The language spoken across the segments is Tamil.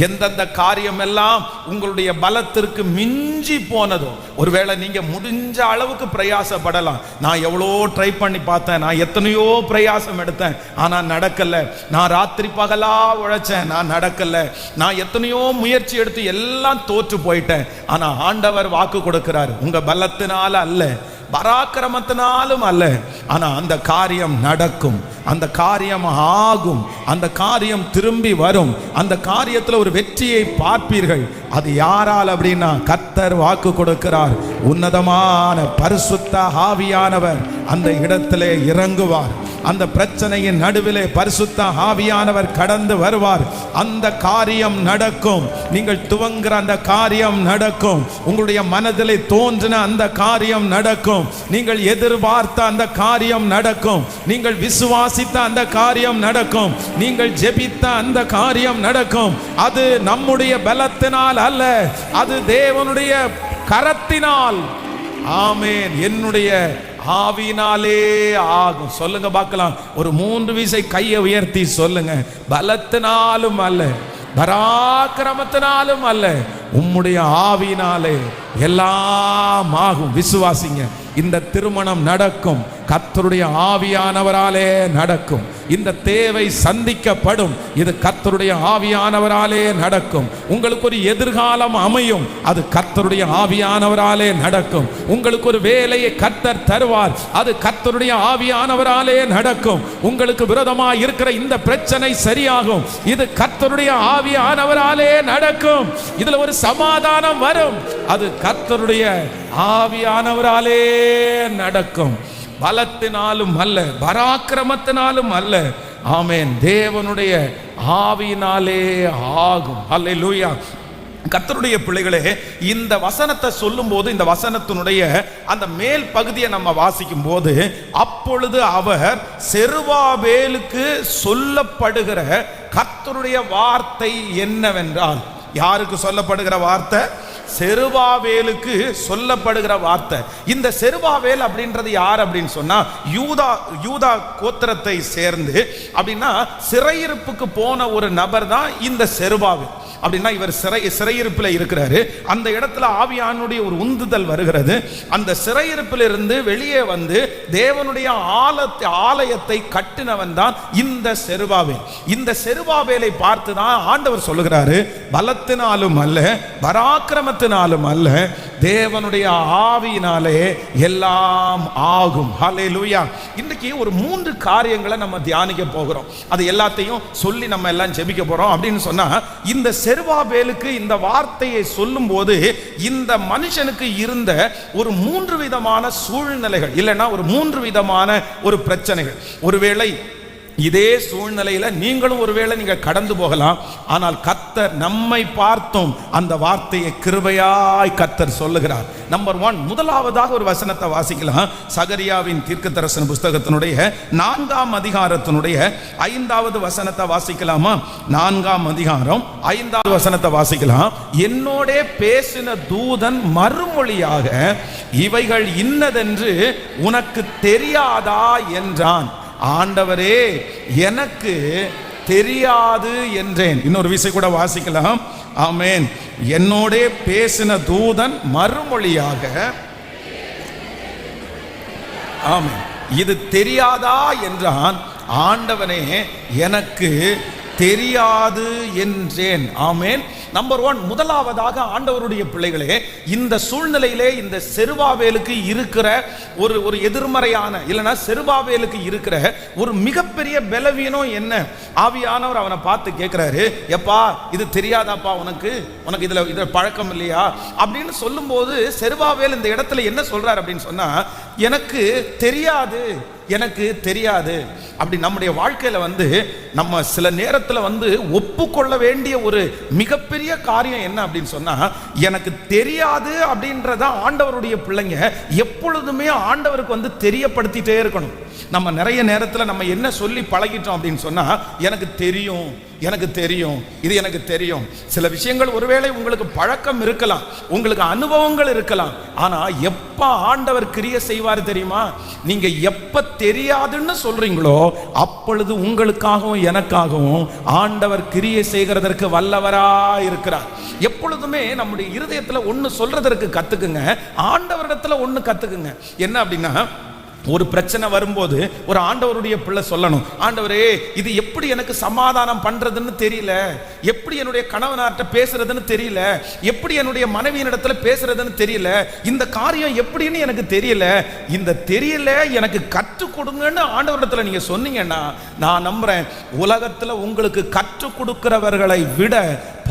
எந்தெந்த காரியம் எல்லாம் உங்களுடைய பலத்திற்கு மிஞ்சி போனதோ, ஒருவேளை நீங்க முடிஞ்ச அளவுக்கு பிரயாசப்படலாம். நான் எவ்வளோ ட்ரை பண்ணி பார்த்தேன், நான் எத்தனையோ பிரயாசம் எடுத்தேன், ஆனா நடக்கல. நான் ராத்திரி பகலா உழைச்சேன், நான் நடக்கல. நான் எத்தனையோ முயற்சி எடுத்து எல்லாம் தோற்று போயிட்டேன். ஆனா ஆண்டவர் வாக்கு கொடுக்கிறார், உங்க பலத்தினால அல்ல, பராக்கிரமத்தினாலும் அல்ல, ஆனா அந்த காரியம் நடக்கும், அந்த காரியம் ஆகும், அந்த காரியம் திரும்பி வரும், அந்த காரியத்தில் ஒரு வெற்றியை பார்ப்பீர்கள். அது யாரால் அப்படின்னா கர்த்தர் வாக்கு கொடுக்கிறார். உன்னதமான பரிசுத்த ஆவியானவர் அந்த இடத்திலே இறங்குவார். அந்த பிரச்சனையின் நடுவிலே பரிசுத்த ஆவியானவர் கடந்து வருவார். அந்த காரியம் நடக்கும். நீங்கள் துவங்குற அந்த காரியம் நடக்கும். உங்களுடைய மனதிலே தோன்றின அந்த காரியம் நடக்கும். நீங்கள் எதிர்பார்த்த அந்த காரியம் நடக்கும். நீங்கள் விசுவாசித்த அந்த காரியம் நடக்கும். நீங்கள் ஜெபித்த அந்த காரியம் நடக்கும். அது நம்முடைய பலத்தினால் அல்ல, அது தேவனுடைய கரத்தினால். ஆமென். என்னுடைய ஆவினாலே ஆகும். சொல்லுங்க பார்க்கலாம். ஒரு 3 விசை கையை உயர்த்தி சொல்லுங்க. பலத்தினாலும் அல்ல, பராக்கிரமத்தினாலும் அல்ல, உம்முடைய ஆவினாலே எல்லாம் ஆகும். விசுவாசிங்க. இந்த திருமணம் நடக்கும், கர்த்தருடைய ஆவியானவராலே நடக்கும். இந்த தேவை சந்திக்கப்படும், இது கர்த்தருடைய ஆவியானவராலே நடக்கும். உங்களுக்கு ஒரு எதிர்காலம் அமையும், அது கர்த்தருடைய ஆவியானவராலே நடக்கும். உங்களுக்கு ஒரு வேலையை கர்த்தர் தருவார், அது கர்த்தருடைய ஆவியானவராலே நடக்கும். உங்களுக்கு விரோதமாக இருக்கிற இந்த பிரச்சனை சரியாகும், இது கர்த்தருடைய ஆவியானவராலே நடக்கும். இதுல ஒரு சமாதானம் வரும், அது கர்த்தருடைய ஆவியானவராலே நடக்கும். பலத்தினாலும் அல்ல, பராக்கிரமத்தினாலும் அல்ல. ஆமென். தேவனுடைய ஆவியினாலே ஆகும். அல்லேலூயா. கர்த்தருடைய பிள்ளைகளே, இந்த வசனத்தை சொல்லும் போது, இந்த வசனத்தினுடைய அந்த மேல் பகுதியை நம்ம வாசிக்கும் போது, அப்பொழுது அவர் செருபாபேலுக்கு சொல்லப்படுகிற கர்த்தருடைய வார்த்தை என்னவென்றால், யாருக்கு சொல்லப்படுகிற வார்த்தை? செருபாபேலுக்கு சொல்லப்படுகிற வார்த்தை. இந்த செருபாபேல் அப்படின்றது யார் அப்படின்னு சொன்னா, யூதா கோத்திரத்தை சேர்ந்து அப்படின்னா சிறையிருப்புக்கு போன ஒரு நபர் தான் இந்த செருபாபேல். அப்படின்னா இவர் சிறையிருப்பில் இருக்கிறாரு. அந்த இடத்துல ஆவியானுடைய ஒரு உந்துதல் வருகிறது. அந்த சிறையிருப்பிலிருந்து வெளியே வந்து தேவனுடைய ஆலயத்தை கட்டினவன் தான் இந்த செருபாபேல். இந்த செருபாபேலை பார்த்து தான் ஆண்டவர் சொல்லுகிறாரு, பலத்தினாலும் அல்ல, பராக்கிரமத்தினாலும் அல்ல, தேவனுடைய ஆவியினாலே எல்லாம் ஆகும். ஹல்லேலூயா. இன்றைக்கு ஒரு 3 காரியங்களை நம்ம தியானிக்க போகிறோம். அது எல்லாத்தையும் சொல்லி நம்ம எல்லாம் ஜெபிக்க போறோம். அப்படின்னு சொன்னா, இந்த செருபாபேலுக்கு இந்த வார்த்தையை சொல்லும் போது இந்த மனுஷனுக்கு இருந்த ஒரு 3 விதமான சூழ்நிலைகள், இல்லைன்னா ஒரு 3 விதமான ஒரு பிரச்சனைகள். ஒருவேளை இதே சூழ்நிலையில நீங்களும் ஒருவேளை நீங்க கடந்து போகலாம். ஆனால் கர்த்தர் நம்மை பார்த்தும் அந்த வார்த்தையை கிருபையாய் கர்த்தர் சொல்லுகிறார். நம்பர் 1, முதலாவதாக ஒரு வசனத்தை வாசிக்கலாம். சகரியாவின் தீர்க்கதரிசன புஸ்தகத்தினுடைய 4ஆம் அதிகாரத்தினுடைய 5வது வசனத்தை வாசிக்கலாமா? 4ஆம் அதிகாரம் 5வது வசனத்தை வாசிக்கலாம். என்னோட பேசின தூதன் மறுமொழியாக, இவைகள் இன்னதென்று உனக்கு தெரியாதா என்றான். ஆண்டவரே, எனக்கு தெரியாது என்றேன். இன்னொரு விஷயம் கூட வாசிக்கலாம். ஆமென். என்னோட பேசின தூதன் மறுமொழியாக, ஆமென், இது தெரியாதா என்றான். ஆண்டவனே, எனக்கு தெரியாது என்றேன். ஆமென். நம்பர் 1, முதலாவதாக ஆண்டவருடைய பிள்ளைகளே, இந்த சூழ்நிலையிலே இந்த செருபாபேலுக்கு இருக்கிற ஒரு எதிர்மறையான, இல்லைன்னா செருபாபேலுக்கு இருக்கிற ஒரு மிகப்பெரிய பலவீனம் என்ன? ஆவியானவர் அவனை பார்த்து கேட்கிறாரு, எப்பா இது தெரியாதாப்பா உனக்கு இதுல பழக்கம் இல்லையா அப்படின்னு சொல்லும்போது, செருபாபேல் இந்த இடத்துல என்ன சொல்றாரு அப்படின்னு சொன்னா, எனக்கு தெரியாது, எனக்கு தெரியாது. அப்படி நம்முடைய வாழ்க்கையில வந்து நம்ம சில நேரத்துல வந்து ஒப்புக்கொள்ள வேண்டிய ஒரு மிகப்பெரிய காரியம் என்ன அப்படின்னு சொன்னா, எனக்கு தெரியாது அப்படின்றத ஆண்டவருடைய பிள்ளைங்க எப்பொழுதுமே ஆண்டவருக்கு வந்து தெரியப்படுத்திட்டே இருக்கணும். நம்ம நிறைய நேரத்துல நம்ம என்ன சொல்லி பழகிட்டோம் அப்படின்னு சொன்னா, எனக்கு தெரியும், எனக்கு தெரியும், இது எனக்கு தெரியும். சில விஷயங்கள் ஒருவேளை உங்களுக்கு பழக்கம் இருக்கலாம், உங்களுக்கு அனுபவங்கள் இருக்கலாம். ஆனா எப்ப ஆண்டவர் கிரியை செய்வார் தெரியுமா? நீங்க எப்ப தெரியாதுன்னு சொல்றீங்களோ அப்பொழுது உங்களுக்காகவும் எனக்காகவும் ஆண்டவர் கிரியை செய்கிறதற்கு வல்லவரா இருக்கிறார். எப்பொழுதுமே நம்முடைய இருதயத்துல ஒண்ணு சொல்றதற்கு கத்துக்குங்க, ஆண்டவரிடத்துல ஒண்ணு கத்துக்குங்க. என்ன அப்படின்னா, ஒரு பிரச்சனை வரும்போது ஒரு ஆண்டவருடைய பிள்ளை சொல்லணும், ஆண்டவரே இது எப்படி எனக்கு சமாதானம் பண்றதுன்னு தெரியல, எப்படி என்னுடைய கணவனார்ட்ட பேசுறதுன்னு தெரியல, எப்படி என்னுடைய மனைவியினிடத்துல பேசுறதுன்னு தெரியல, இந்த காரியம் எப்படின்னு எனக்கு தெரியல, இந்த தெரியல எனக்கு கற்றுக் கொடுங்கன்னு ஆண்டவரிடத்துல நீங்க சொன்னீங்கன்னா நான் நம்புறேன் உலகத்துல உங்களுக்கு கற்றுக் கொடுக்கிறவர்களை விட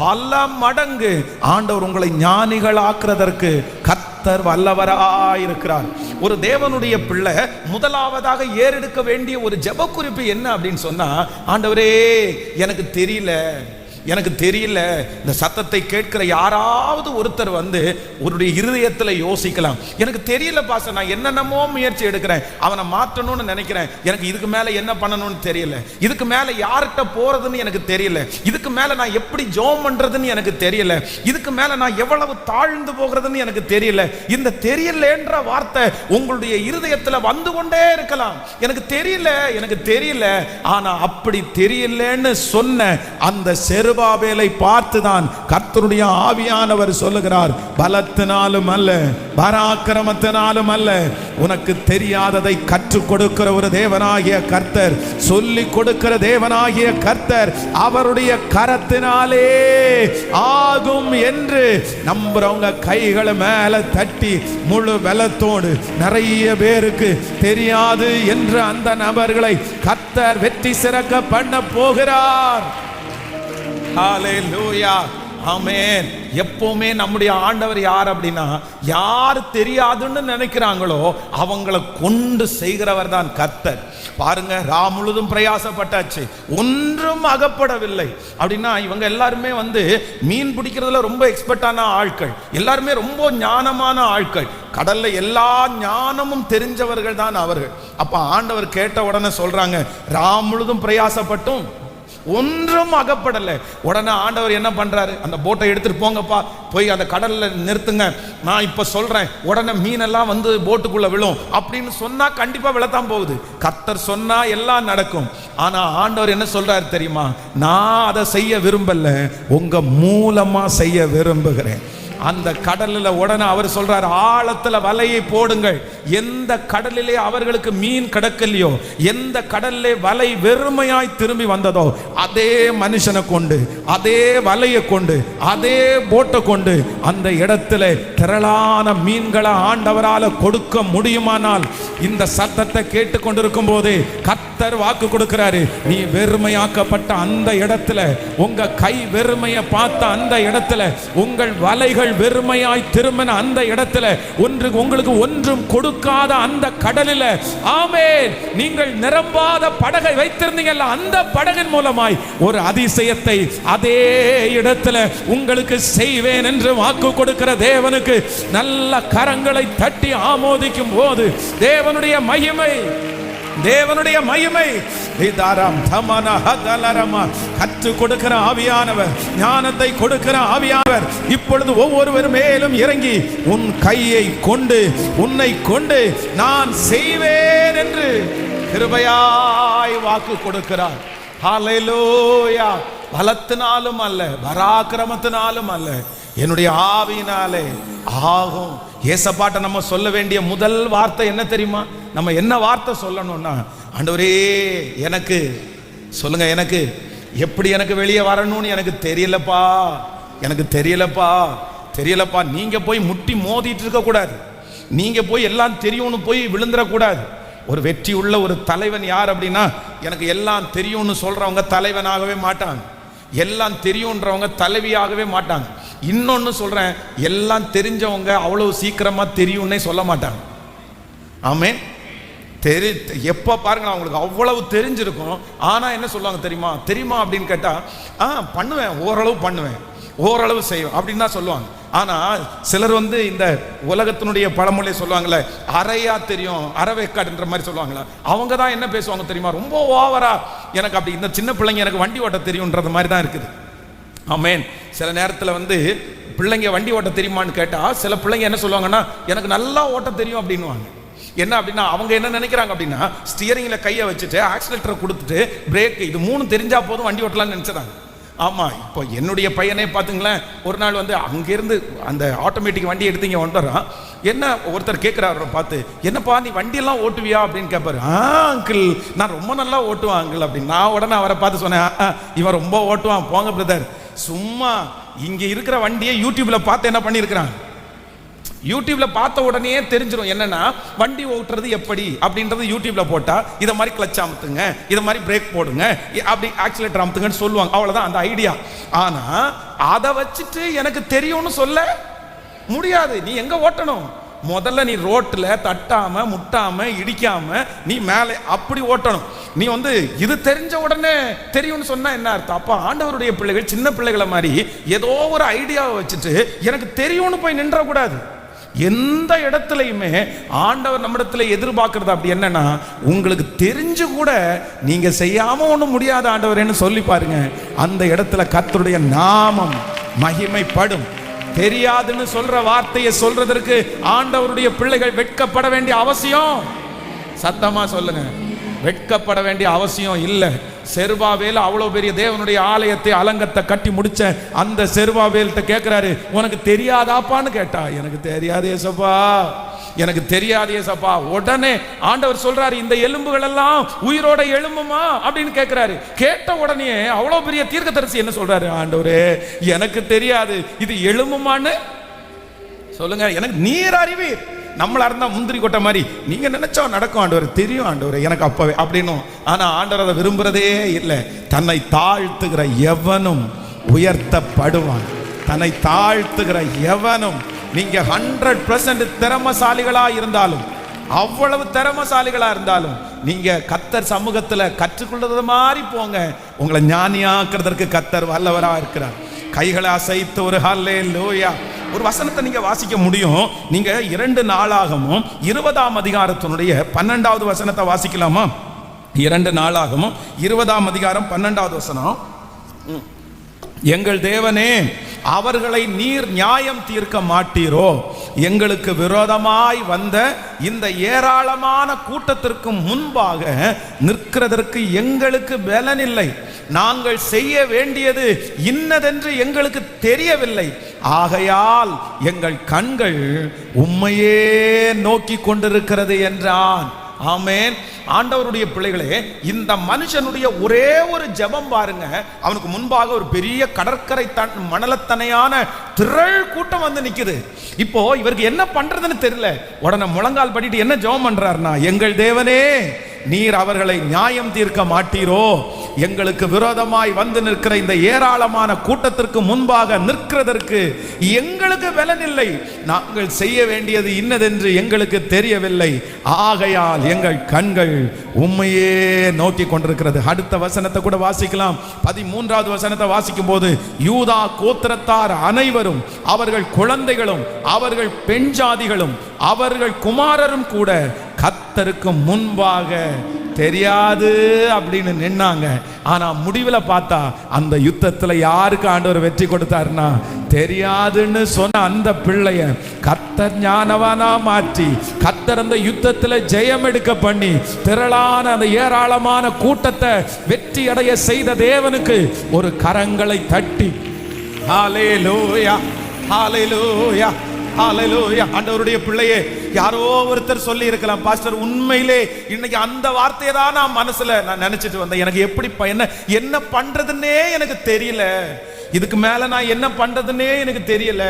பல மடங்கு ஆண்டவர் உங்களை ஞானிகள் ஆக்குறதற்கு கர்த்தர் வல்லவராயிருக்கிறார். ஒரு தேவனுடைய பிள்ளை முதலாவதாக ஏறெடுக்க வேண்டிய ஒரு ஜெப குறிப்பு என்ன அப்படின்னு சொன்னா, ஆண்டவரே எனக்கு தெரியல, எனக்கு தெரியல. இந்த சத்தத்தை கேட்கிற யாராவது ஒருத்தர் வந்து ஒரு இருதயத்தில் யோசிக்கலாம், எனக்கு தெரியல பாஸ்டர், நான் என்னென்னமோ முயற்சி எடுக்கிறேன், அவனை மாற்றணும்னு நினைக்கிறேன், எனக்கு இதுக்கு மேல என்ன பண்ணணும்னு தெரியல, இதுக்கு மேல யார்கிட்ட போறதுன்னு எனக்கு தெரியல, இதுக்கு மேல நான் எப்படி ஜெபம் பண்றதுன்னு எனக்கு தெரியல, இதுக்கு மேல நான் எவ்வளவு தாழ்ந்து போகிறதுன்னு எனக்கு தெரியல. இந்த தெரியலன்ற வார்த்தை உங்களுடைய இருதயத்தில் வந்து கொண்டே இருக்கலாம். எனக்கு தெரியல, எனக்கு தெரியல. ஆனா அப்படி தெரியலன்னு சொன்ன அந்த செருபாபேலை பார்த்துதான் கர்த்தருடைய ஆவியானவர் சொல்லுகிறார், பலத்தினாலும் அல்ல, பராக்கிரமத்தினாலும் அல்ல, உனக்கு தெரியாததை கற்றுக் கொடுக்கிற ஒரு தேவனாகிய கர்த்தர், சொல்லிக் கொடுக்கிற தேவனாகிய கர்த்தர் அவருடைய கரத்தினாலே ஆகும் என்று நம்புறவங்க கைகளை மேல தட்டி முழு பலத்தோடு, நிறைய பேருக்கு தெரியாது என்று அந்த நபர்களை கர்த்தர் வெற்றி சிறக்க பண்ண போகிறார். ஹல்லேலூயா, ஆமென். எப்பவுமே நம்முடைய ஆண்டவர் யார் அப்படின்னா, யார் தெரியாதுன்னு நினைக்கிறாங்களோ அவங்களை கொண்டு செய்கிறவர் தான் கர்த்தர். பாருங்க, ராம் முழுதும் பிரயாசப்பட்டாச்சு, ஒன்றும் அகப்படவில்லை. அப்படின்னா இவங்க எல்லாருமே வந்து மீன் பிடிக்கிறதுல ரொம்ப எக்ஸ்பர்ட்டான ஆட்கள், எல்லாருமே ரொம்ப ஞானமான ஆட்கள், கடல்ல எல்லா ஞானமும் தெரிஞ்சவர்கள் தான் அவர்கள். அப்ப ஆண்டவர் கேட்ட உடனே சொல்றாங்க, ராம் முழுதும் பிரயாசப்பட்டும் ஒன்றும் அகப்படல. உடனே ஆண்டவர் என்ன பண்றாரு, அந்த போட்டை எடுத்துட்டு போங்கப்பா, போய் அந்த கடல்ல நிறுத்துங்க, நான் இப்ப சொல்றேன், உடனே மீனெல்லாம் வந்து போட்டுக்குள்ள விழும் அப்படின்னு சொன்னா கண்டிப்பா விழத்தான் போகுது. கர்த்தர் சொன்னா எல்லாம் நடக்கும். ஆனா ஆண்டவர் என்ன சொல்றாரு தெரியுமா, நான் அதை செய்ய விரும்பல, உங்க மூலமா செய்ய விரும்புகிறேன். அந்த கடல்ல உடனே அவர் சொல்றார், ஆழத்துல வலையை போடுங்கள். எந்த கடலிலே அவர்களுக்கு மீன் கிடக்கலையோ, எந்த கடல்லே வலை வெறுமையாய் திரும்பி வந்ததோ, அதே மனுஷனை கொண்டு, அதே வலையை கொண்டு, அதே போட்டை கொண்டு அந்த இடத்துல திரளான மீன்களை ஆண்டவரால கொடுக்க முடியுமானால், இந்த சத்தத்தை கேட்டு கொண்டிருக்கும் போது கர்த்தர் வாக்கு கொடுக்கிறாரு, நீ வெறுமையாக்கப்பட்ட அந்த இடத்துல, உங்க கை வெறுமையை பார்த்த அந்த இடத்துல, உங்கள் வலைகள் வெறுமையாய் திரும்பின அந்த இடத்துல, உங்களுக்கு ஒன்றும் கொடுக்காத அந்த கடலில், ஆமென், நீங்கள் நிரம்பாத படகை வைத்திருந்தீங்கல்ல, அந்த படகின் மூலமாய் ஒரு அதிசயத்தை அதே இடத்துல உங்களுக்கு செய்வேன் என்று வாக்கு கொடுக்கிற தேவனுக்கு நல்ல கரங்களை தட்டி ஆமோதிக்கும் போது தேவனுடைய மகிமை, தேவனுடைய மகிமை, கற்றுக் கொடுக்கிற ஆவியானவர், ஞானத்தை கொடுக்கிற ஆவியானவர் இப்பொழுது ஒவ்வொருவர் மேலும் இறங்கி உன் கையை கொண்டு, உன்னை கொண்டு நான் செய்வேன் என்று கிருபையாய் வாக்கு கொடுக்கிறார். ஹல்லேலூயா. பலத்தினாலும் அல்ல, பராக்கிரமத்தினாலும் அல்ல, என்னுடைய ஆவியினாலே ஆகும். ஏசப்பாட்ட நம்ம சொல்ல வேண்டிய முதல் வார்த்தை என்ன தெரியுமா? நம்ம என்ன வார்த்தை சொல்லணும்னா, ஆண்டவரே எனக்கு சொல்லுங்க, எனக்கு எப்படி எனக்கு வெளியே வரணும்னு எனக்கு தெரியலப்பா, எனக்கு தெரியலப்பா, தெரியலப்பா. நீங்க போய் முட்டி மோதிட்டு இருக்க கூடாது, நீங்க போய் எல்லாம் தெரியும்னு போய் விழுந்துடக்கூடாது. ஒரு வெற்றி உள்ள ஒரு தலைவன் யார் அப்படின்னா, எனக்கு எல்லாம் தெரியும்னு சொல்றவங்க தலைவனாகவே மாட்டாங்க, எல்லாம் தெரியும்ன்றவங்க தலைவியாகவே மாட்டாங்க. இன்னொன்னு சொல்றேன், எல்லாம் தெரிஞ்சவங்க அவ்வளவு சீக்கிரமா தெரியும்னே சொல்ல மாட்டாங்க. ஆமென். எப்ப பாருங்க, அவங்களுக்கு அவ்வளவு தெரிஞ்சிருக்கும், ஆனா என்ன சொல்லுவாங்க தெரியுமா அப்படின்னு கேட்டா, பண்ணுவேன், ஓரளவு பண்ணுவேன், ஓரளவு செய்வோம் அப்படின்னு தான் சொல்லுவாங்க. ஆனா சிலர் வந்து இந்த உலகத்தினுடைய பழமொழியை சொல்லுவாங்கல்ல, அரையா தெரியும் அறவேக்காடுன்ற மாதிரி சொல்லுவாங்களா, அவங்க தான் என்ன பேசுவாங்க தெரியுமா, ரொம்ப ஓவரா எனக்கு அப்படி இந்த சின்ன பிள்ளைங்க எனக்கு வண்டி ஓட்ட தெரியும்ன்றது மாதிரி தான் இருக்குது. ஆமேன். சில நேரத்தில் வந்து பிள்ளைங்க வண்டி ஓட்ட தெரியுமான்னு கேட்டால் சில பிள்ளைங்க என்ன சொல்லுவாங்கன்னா, எனக்கு நல்லா ஓட்ட தெரியும் அப்படின்னுவாங்க. என்ன அப்படின்னா அவங்க என்ன நினைக்கிறாங்க அப்படின்னா, ஸ்டியரிங்கில் கையை வச்சுட்டு ஆக்சிலேட்டரை கொடுத்துட்டு பிரேக் இது 3 தெரிஞ்சா போதும் வண்டி ஓட்டலாம்னு நினச்சிடாங்க. ஆமாம், இப்போ என்னுடைய பையனே பார்த்துங்களேன், ஒரு நாள் வந்து அங்கேருந்து அந்த ஆட்டோமேட்டிக் வண்டி எடுத்து இங்கே வந்துடுறான். என்ன ஒருத்தர் கேட்குறாரு அவரை பார்த்து, என்னப்பா நீ வண்டியெல்லாம் ஓட்டுவியா அப்படின்னு கேட்பாரு. அங்கிள் நான் ரொம்ப நல்லா ஓட்டுவான் அங்கிள் அப்படின்னு. நான் உடனே அவரை பார்த்து சொன்னேன், இவன் ரொம்ப ஓட்டுவான், போங்க பிரதர். சும்மா இங்கே இருக்கிற வண்டியை யூடியூப்பில் பார்த்து என்ன பண்ணியிருக்கிறான், யூடியூப்ல பார்த்த உடனே தெரிஞ்சிடும் என்னன்னா வண்டி ஓட்டுறது எப்படி அப்படின்றது. யூடியூப்ல போட்டா இதை மாதிரி கிளச் அமுத்துங்க, இதை மாதிரி பிரேக் போடுங்க, அப்படி ஆக்சிலேட்டர் அமுத்துங்கன்னு சொல்லுவாங்க. அவ்வளவுதான் அந்த ஐடியா. ஆனா அதை வச்சுட்டு எனக்கு தெரியும்னு சொல்ல முடியாது. நீ எங்க ஓட்டணும், முதல்ல நீ ரோட்ல தட்டாம முட்டாம இடிக்காம நீ மேலே அப்படி ஓட்டணும். நீ வந்து இது தெரிஞ்ச உடனே தெரியும்னு சொன்னா என்ன அர்த்தம்? அப்ப ஆண்டவருடைய பிள்ளைகள் சின்ன பிள்ளைகளை மாதிரி ஏதோ ஒரு ஐடியாவை வச்சுட்டு எனக்கு தெரியும்னு போய் நின்ற கூடாது. எந்த இடத்துலையுமே ஆண்டவர் நம்மிடத்துல எதிர்பார்க்கறது அப்படி என்னன்னா, உங்களுக்கு தெரிஞ்சு கூட நீங்க செய்யாம ஒண்ணும் முடியாத ஆண்டவரேன்னு சொல்லி பாருங்க. அந்த இடத்துல கர்த்தருடைய நாமம் மகிமைப்படும். தெரியாதுன்னு சொல்ற வார்த்தையை சொல்றதற்கு ஆண்டவருடைய பிள்ளைகள் வெட்கப்பட வேண்டிய அவசியம், சத்தமா சொல்லுங்க, வெட்கப்பட வேண்டிய அவசியம் இல்லை. செருபாவேல் அவ்வளவு பெரிய தேவனுடைய ஆலயத்தை அலங்கத்தை கட்டி முடிச்ச அந்த செருபாவேல்கிட்ட கேட்கிறாரு, உனக்கு தெரியாதாப்பான்னு கேட்டா, எனக்கு தெரியாது ஏசப்பா, எனக்கு தெரியாது ஏசப்பா. உடனே ஆண்டவர் சொல்றாரு, இந்த எலும்புகள் எல்லாம் உயிரோட எழும்புமா அப்படின்னு கேட்கிறாரு. கேட்ட உடனே அவ்வளவு பெரிய தீர்க்கதரிசி என்ன சொல்றாரு, ஆண்டவரே எனக்கு தெரியாது, இது எழும்புமான்னு சொல்லுங்க, எனக்கு நீர் அறிவீர். நம்மளா இருந்தா முந்திரி கொட்டை மாதிரி நீங்க நினைச்சா நடக்கும் ஆண்டவர், தெரியும் ஆண்டவர் எனக்கு அப்பவே அப்படின்னும். ஆனா ஆண்டவர் அதை விரும்புறதே இல்லை. தன்னை தாழ்த்துகிற எவனும் உயர்த்தப்படுவான். தன்னை தாழ்த்துகிற எவனும், நீங்க 100% திறமசாலிகளா இருந்தாலும், அவ்வளவு திறமசாலிகளா இருந்தாலும், நீங்க கர்த்தர் சமூகத்துல கற்றுக்கொள்றது மாதிரி போங்க, உங்களை ஞானியாக்குறதற்கு கர்த்தர் வல்லவரா இருக்கிறார். கைகளை அசைத்து ஒரு ஹல்லேலூயா ஒரு வசனத்தை நீங்க வாசிக்க முடியும். நீங்க 2 நாளாகமும் 20ஆம் அதிகாரத்தினுடைய 12வது வசனத்தை வாசிக்கலாமா? 2 நாளாகமும் 20ஆம் அதிகாரம் 12வது வசனம். எங்கள் தேவனே, அவர்களை நீர் நியாயம் தீர்க்க மாட்டீரோ? எங்களுக்கு விரோதமாய் வந்த இந்த ஏராளமான கூட்டத்திற்கு முன்பாக நிற்கிறதற்கு எங்களுக்கு பலனில்லை. நாங்கள் செய்ய வேண்டியது இன்னதென்று எங்களுக்கு தெரியவில்லை. ஆகையால் எங்கள் கண்கள் உம்மையே நோக்கி கொண்டிருக்கிறது என்றான். ஆமென். ஆண்டவருடைய பிள்ளைகளே, இந்த மனுஷனுடைய ஒரே ஒரு ஜெபம் பாருங்க, அவனுக்கு முன்பாக ஒரு பெரிய கடற்கரை மணலத்தனையான திரள் கூட்டம் வந்து நிக்குது. இப்போ இவருக்கு என்ன பண்றதுன்னு தெரியல. உடனே முழங்கால் படிட்டு என்ன ஜெபம் பண்றாருன்னா, எங்கள் தேவனே, நீர் அவர்களை நியாயம் தீர்க்க மாட்டீரோ? எங்களுக்கு விரோதமாய் வந்து நிற்கிற இந்த ஏராளமான கூட்டத்திற்கு முன்பாக நிற்கிறதற்கு எங்களுக்கு பலனில்லை. நாங்கள் செய்ய வேண்டியது இன்னதென்று எங்களுக்கு தெரியவில்லை. ஆகையால் எங்கள் கண்கள் உம்மையே நோக்கி கொண்டிருக்கிறது. அடுத்த வசனத்தை கூட வாசிக்கலாம். 13வது வசனத்தை வாசிக்கும் போது, யூதா கோத்திரத்தார் அனைவரும், அவர்கள் குழந்தைகளும், அவர்கள் பெண் ஜாதிகளும், அவர்கள் குமாரரும் கூட கர்த்தருக்கு முன்பாக தெரியாது அப்படின்னு நின்னாங்க. ஆனா முடிவில் பார்த்தா அந்த யுத்தத்துல யாருக்கு ஆண்டவர் வெற்றி கொடுத்தாருன்னா, தெரியாதுன்னு சொன்ன அந்த பிள்ளைய கர்த்தர் ஞானவானா மாற்றி, கர்த்தர் அந்த யுத்தத்துல ஜெயம் எடுக்க பண்ணி, திரளான அந்த ஏராளமான கூட்டத்தை வெற்றி அடைய செய்த தேவனுக்கு ஒரு கரங்களை தட்டி ஹல்லேலூயா, ஹல்லேலூயா, ஹல்லேலூயா. ஆண்டவருடைய பிள்ளையே, யாரோ ஒருத்தர் சொல்லி இருக்கலாம், பாஸ்டர் உண்மையிலே இன்னைக்கு அந்த வார்த்தையை தான் நான் மனசுல நினைச்சிட்டு வந்தேன். எனக்கு எப்படி என்ன பண்றதுன்னே எனக்கு தெரியல. இதுக்கு மேல நான் என்ன பண்றதுன்னே எனக்கு தெரியல.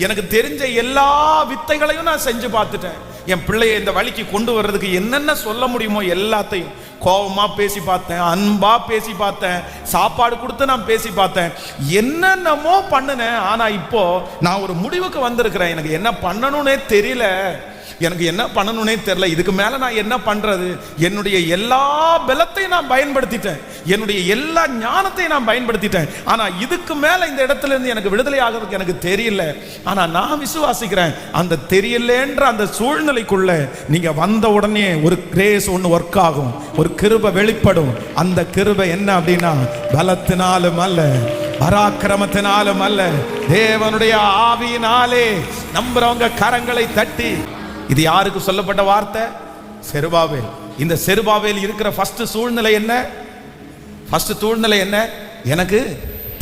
எனக்கு தெரிஞ்ச எல்லா வித்தைகளையும் நான் செஞ்சு பார்த்துட்டேன். என் பிள்ளையை இந்த வழிக்கு கொண்டு வர்றதுக்கு என்னென்ன சொல்ல முடியுமோ எல்லாத்தையும் கோபமா பேசி பார்த்தேன், அன்பா பேசி பார்த்தேன், சாப்பாடு கொடுத்து நான் பேசி பார்த்தேன், என்னென்னமோ பண்ணினேன். ஆனா இப்போ நான் ஒரு முடிவுக்கு வந்திருக்கிறேன். எனக்கு என்ன பண்ணணும்னே தெரியல. எனக்கு என்ன பண்ணணும்னே தெரியல, இதுக்கு மேல நான் என்ன பண்றது? என்னுடைய எல்லா பலத்தையும் நான் பயன்படுத்திட்டேன், என்னுடைய எல்லா ஞானத்தையும் நான் பயன்படுத்திட்டேன். ஆனா இதுக்கு மேல இந்த இடத்துல இருந்து எனக்கு விடுதலை ஆகிறதுக்கு எனக்கு தெரியல. ஆனா நான் விசுவாசிக்கிறேன், அந்த தெரியலன்ற அந்த சூழ்நிலைக்குள்ள நீங்க வந்த உடனே ஒரு கிரேஸ் ஒன்று ஒர்க் ஆகும், ஒரு கிருபை வெளிப்படும். அந்த கிருபை என்ன அப்படின்னா, பலத்தினாலும் அல்ல, பராக்கிரமத்தினாலும் அல்ல, தேவனுடைய ஆவியினாலே. நம்புறவங்க கரங்களை தட்டி. இது யாருக்கு சொல்லப்பட்ட வார்த்தை? செருபாபேல். இந்த செருபாபேல் இருக்கிற ஃபர்ஸ்ட் சூழ்நிலை என்ன? ஃபர்ஸ்ட் சூழ்நிலை என்ன? எனக்கு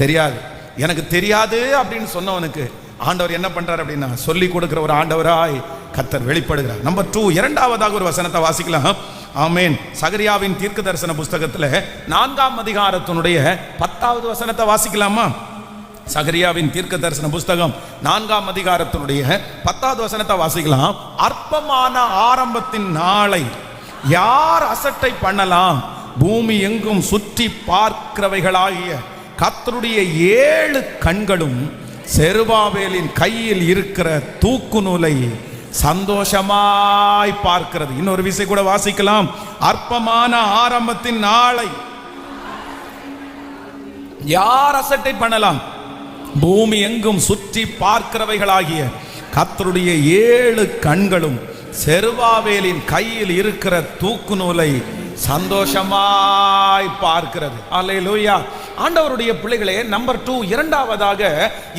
தெரியாது, எனக்கு தெரியாது அப்படின்னு சொன்னவனுக்கு ஆண்டவர் என்ன பண்றார் அப்படின்னா, சொல்லி கொடுக்கிற ஒரு ஆண்டவராய் கர்த்தர் வெளிப்படுகிறார். நம்பர் 2, இரண்டாவதாக ஒரு வசனத்தை வாசிக்கலாம். ஆமென். சகரியாவின் தீர்க்க தரிசன புஸ்தகத்தில் 4ஆம் அதிகாரத்தினுடைய 10வது வசனத்தை வாசிக்கலாமா? சகரியாவின் தீர்க்க தரிசன புஸ்தகம் 4ஆம் அதிகாரத்தினுடைய 10வது வசனத்தை வாசிக்கலாம். அற்பமான ஆரம்பத்தின் நாளை யார் அசட்டை பண்ணலாம்? பூமி எங்கும் சுற்றி பார்க்கிறவைகளாகிய கர்த்தருடைய 7 கண்களும் செருபாபேலின் கையில் இருக்கிற தூக்கு நூலை சந்தோஷமாய் பார்க்கிறது. இன்னொரு விஷயம் கூட வாசிக்கலாம். அற்பமான ஆரம்பத்தின் நாளை யார் அசட்டை பண்ணலாம்? பூமி எங்கும் சுற்றி பார்க்கிறவைகளாகிய கர்த்தருடைய 7 கண்களும் செருபாபேலின் கையில் இருக்கிற தூக்கு நூலை சந்தோஷமாய் பார்க்கிறது. அல்லேலூயா. ஆண்டவருடைய பிள்ளைகளே, நம்பர் 2, இரண்டாவதாக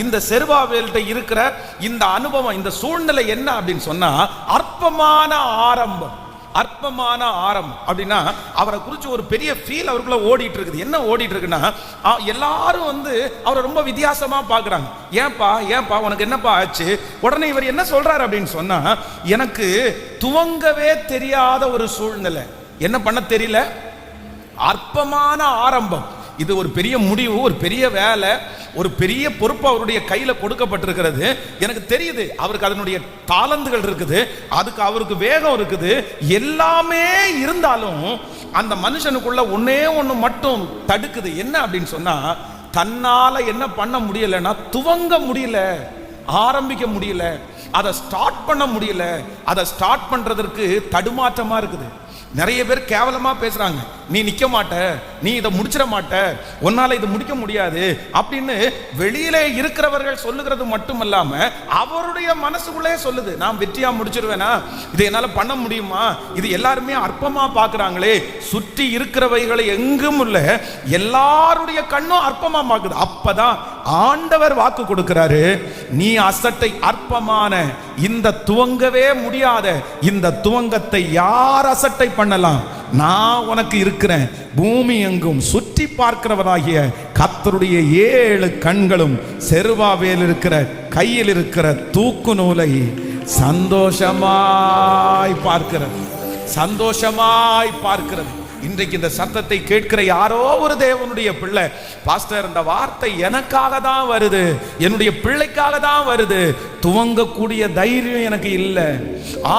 இந்த செருபாபேல்கிட்ட இருக்கிற இந்த அனுபவம், இந்த சூழ்நிலை என்ன அப்படின்னு சொன்னா, அற்பமான ஆரம்பம். அற்பமான ஆரம்பம் அப்படின்னா அவரை குறித்து ஒரு பெரிய ஃபீல் அவருக்குள்ள ஓடிட்டு இருக்குது. என்ன ஓடிட்டு இருக்குன்னா, எல்லாரும் அவரை ரொம்ப வித்தியாசமா பார்க்குறாங்க. ஏன்பா உனக்கு என்னப்பா ஆச்சு? உடனே இவர் என்ன சொல்றாரு அப்படின்னு சொன்னா, எனக்கு துவங்கவே தெரியாத ஒரு சூழ்நிலை, என்ன பண்ண தெரியல, அற்பமான ஆரம்பம். இது ஒரு பெரிய முடிவு, ஒரு பெரிய வேலை, ஒரு பெரிய பொறுப்பு அவருடைய கையில கொடுக்கப்பட்டிருக்கிறது. எனக்கு தெரியுது அவருக்கு அதனுடைய தாளந்துகள் இருக்குது, அதுக்கு அவருக்கு வேகம் இருக்குது, எல்லாமே இருந்தாலும் அந்த மனுஷனுக்குள்ள ஒன்னே ஒன்று மட்டும் தடுக்குது. என்ன அப்படின்னு சொன்னா, தன்னால என்ன பண்ண முடியலன்னா, துவங்க முடியல, ஆரம்பிக்க முடியல, அதை ஸ்டார்ட் பண்ண முடியல. அதை ஸ்டார்ட் பண்றதற்கு தடுமாற்றமா இருக்குது. நிறைய பேர் கேவலமா பேசுறாங்க, நீ நிக்க மாட்ட, நீ இதை முடிச்சிட மாட்ட, உன்னால இதை முடிக்க முடியாது அப்படின்னு வெளியிலே இருக்கிறவர்கள் சொல்லுகிறது மட்டுமல்லாம அவருடைய மனசுக்குள்ளே சொல்லுது, நான் வெற்றியா முடிச்சிருவேனா, இதை என்னால பண்ண முடியுமா, இது எல்லாருமே அற்பமா பார்க்கறாங்களே, சுற்றி இருக்கிறவைகளை எங்கும் உள்ள எல்லாருடைய கண்ணும் அற்பமா பார்க்குது. அப்பதான் ஆண்டவர் வாக்கு கொடுக்கிறாரு, நீ அசட்டை அற்பமான இந்த துவங்கவே முடியாத இந்த துவங்கத்தை யார் அசட்டை பண்ணலாம்? நான் உனக்கு இருக்கிறேன். பூமி எங்கும் சுற்றி பார்க்கிறவராகிய கர்த்தருடைய 7 கண்களும் செருபாபேல் இருக்கிற கையில் இருக்கிற தூக்கு நூலை சந்தோஷமாய் பார்க்கிறது, சந்தோஷமாய் பார்க்கிறது. இன்றைக்கு இந்த சத்தத்தை கேட்கிற யாரோ ஒரு தேவனுடைய பிள்ளை, பாஸ்டர் இந்த வார்த்தை எனக்காக தான் வருது, என்னுடைய பிள்ளைக்காக தான் வருது, துவங்கக்கூடிய தைரியம் எனக்கு இல்லை,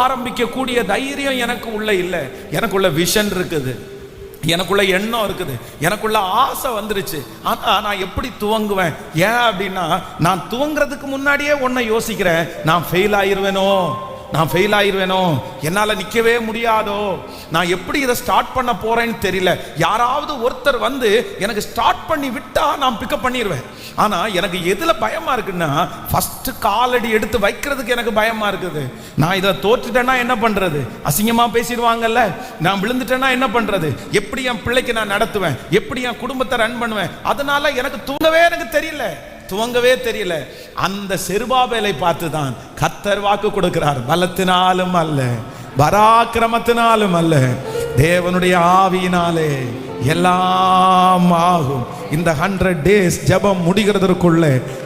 ஆரம்பிக்கக்கூடிய தைரியம் எனக்கு உள்ள இல்லை, எனக்குள்ள விஷன் இருக்குது, எனக்குள்ள எண்ணம் இருக்குது, எனக்குள்ள ஆசை வந்துருச்சு, ஆனா நான் எப்படி துவங்குவேன்? ஏன் அப்படின்னா, நான் துவங்குறதுக்கு முன்னாடியே ஒன்றை யோசிக்கிறேன், நான் ஃபெயில் ஆயிருவேனோ, என்னால் நிற்கவே முடியாதோ, நான் எப்படி இதை ஸ்டார்ட் பண்ண போறேன்னு தெரியல. யாராவது ஒருத்தர் எனக்கு ஸ்டார்ட் பண்ணி விட்டா நான் பிக்கப் பண்ணிடுவேன். ஆனா எனக்கு எதுல பயமா இருக்குன்னா, ஃபர்ஸ்ட் காலடி எடுத்து வைக்கிறதுக்கு எனக்கு பயமா இருக்குது. நான் இதை தோற்றுட்டேன்னா என்ன பண்றது? அசிங்கமா பேசிடுவாங்கல்ல. நான் விழுந்துட்டேன்னா என்ன பண்றது? எப்படி என் பிள்ளைக்கு நான் நடத்துவேன்? எப்படி என் குடும்பத்தை ரன் பண்ணுவேன்? அதனால எனக்கு துவங்கவே தெரியல. அந்த செருபாபேலை பார்த்து தான் கர்த்தர் வாக்கு கொடுக்கிறார், பலத்தினாலும் அல்ல, பராக்கிரமத்தினாலும் அல்ல, தேவனுடைய ஆவியினாலே எல்லாம் ஆகும். இந்த 100 days ஜெபம் முடிகிறதற்குள்ள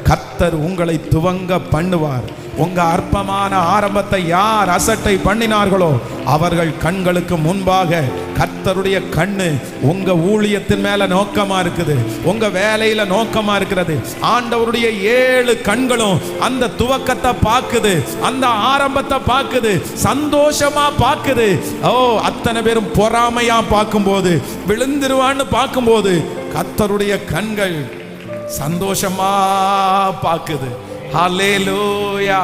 கர்த்தர் உங்களை துவங்க பண்ணுவார். உங்க அற்பமான ஆரம்பத்தை யார் அசட்டை பண்ணினார்களோ அவர்கள் கண்களுக்கு முன்பாக கர்த்தருடைய கண்ணு உங்க ஊழியத்தின் மேல நோக்கமா இருக்குது, உங்க வேலையில நோக்கமா இருக்கிறது. ஆண்டவருடைய 7 கண்களும் அந்த துவக்கத்தை பார்க்குது, அந்த ஆரம்பத்தை பார்க்குது, சந்தோஷமா பார்க்குது. அத்தனை பேரும் பொறாமையா பார்க்கும்போது, விழுந்துருவான்னு பார்க்கும்போது கர்த்தருடைய கண்கள் சந்தோஷமா பார்க்குது. ஹல்லேலூயா.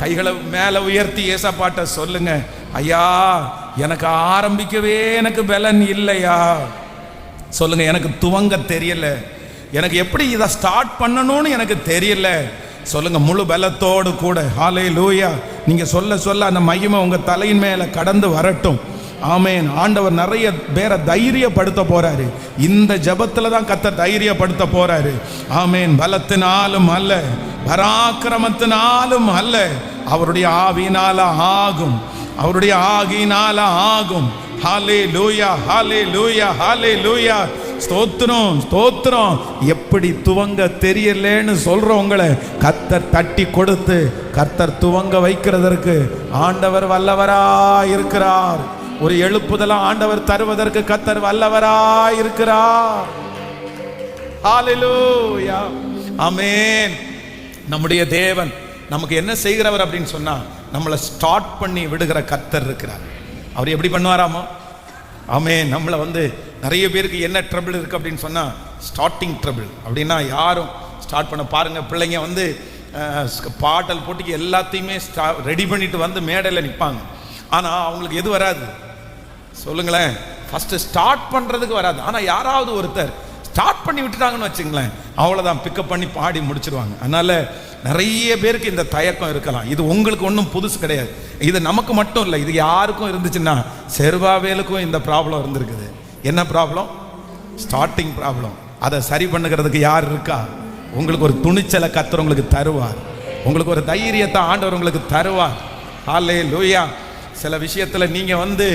கைகளை மேலே உயர்த்தி ஏசப்பாட்ட சொல்லுங்க, ஐயா எனக்கு ஆரம்பிக்கவே எனக்கு பலன் இல்லையா. சொல்லுங்க, எனக்கு துவங்க தெரியல, எனக்கு எப்படி இதை ஸ்டார்ட் பண்ணணும்னு எனக்கு தெரியல. சொல்லுங்க, முழு பலத்தோடு கூட. ஹல்லேலூயா. நீங்க சொல்ல சொல்ல அந்த மகிமை உங்க தலையின் மேல கடந்து வரட்டும். ஆமேன். ஆண்டவர் நிறைய பேரை தைரியப்படுத்த போறாரு. இந்த ஜபத்துல தான் கர்த்தர் தைரியப்படுத்த போறாரு. ஆமேன். பலத்தினாலும் அல்ல, பராக்கிரமத்தினாலும் அல்ல, அவருடைய ஆவியினால ஆகும், அவருடைய ஆகியினால ஆகும். ஹல்லேலூயா, ஹல்லேலூயா, ஹல்லேலூயா. ஸ்தோத்திரம், ஸ்தோத்திரம். எப்படி துவங்க தெரியலன்னு சொல்றவங்களை கர்த்தர் தட்டி கொடுத்து கர்த்தர் துவங்க வைக்கிறதற்கு ஆண்டவர் வல்லவராய் இருக்கிறார். ஒரு எழுப்புதல ஆண்டவர் தருவதற்கு கர்த்தர் வல்லவராய் இருக்கிறார். ஹல்லேலூயா, ஆமென். நம்முடைய தேவன் நமக்கு என்ன செய்கிறவர் அப்படின்னு சொன்னா, நம்மளை ஸ்டார்ட் பண்ணி விடுகிற கர்த்தர் இருக்கிறார். அவர் எப்படி பண்ணுவாராமோ, ஆமென். நம்மளை நிறைய பேருக்கு என்ன ட்ரபிள் இருக்குது அப்படின்னு சொன்னால், ஸ்டார்டிங் ட்ரபிள். அப்படின்னா யாரும் ஸ்டார்ட் பண்ண பாருங்கள், பிள்ளைங்க பாட்டல் போட்டிக்கு எல்லாத்தையுமே ரெடி பண்ணிட்டு மேடையில் நிற்பாங்க. ஆனால் அவங்களுக்கு எது வராது சொல்லுங்களேன், ஃபஸ்ட்டு ஸ்டார்ட் பண்ணுறதுக்கு வராது. ஆனால் யாராவது ஒருத்தர் ஸ்டார்ட் பண்ணி விட்டுட்டாங்கன்னு வச்சுங்களேன், அவ்வளோதான், பிக்கப் பண்ணி பாடி முடிச்சிருவாங்க. அதனால் நிறைய பேருக்கு இந்த தயக்கம் இருக்கலாம். இது உங்களுக்கு ஒன்றும் புதுசு கிடையாது, இது நமக்கு மட்டும் இல்லை, இது யாருக்கும் இருந்துச்சுன்னா செருபாவேலுக்கும் இந்த ப்ராப்ளம் இருந்திருக்குது. என்ன ப்ராப்ளம்? Starting problem. அதை சரி பண்ணுகிறதுக்கு யார் இருக்கா? உங்களுக்கு ஒரு துணிச்சலை கர்த்தர் உங்களுக்கு தருவார், உங்களுக்கு ஒரு தைரியத்தை ஆண்டவர் உங்களுக்கு தருவார். ஹல்லேலூயா. சில விஷயத்தில் நீங்கள்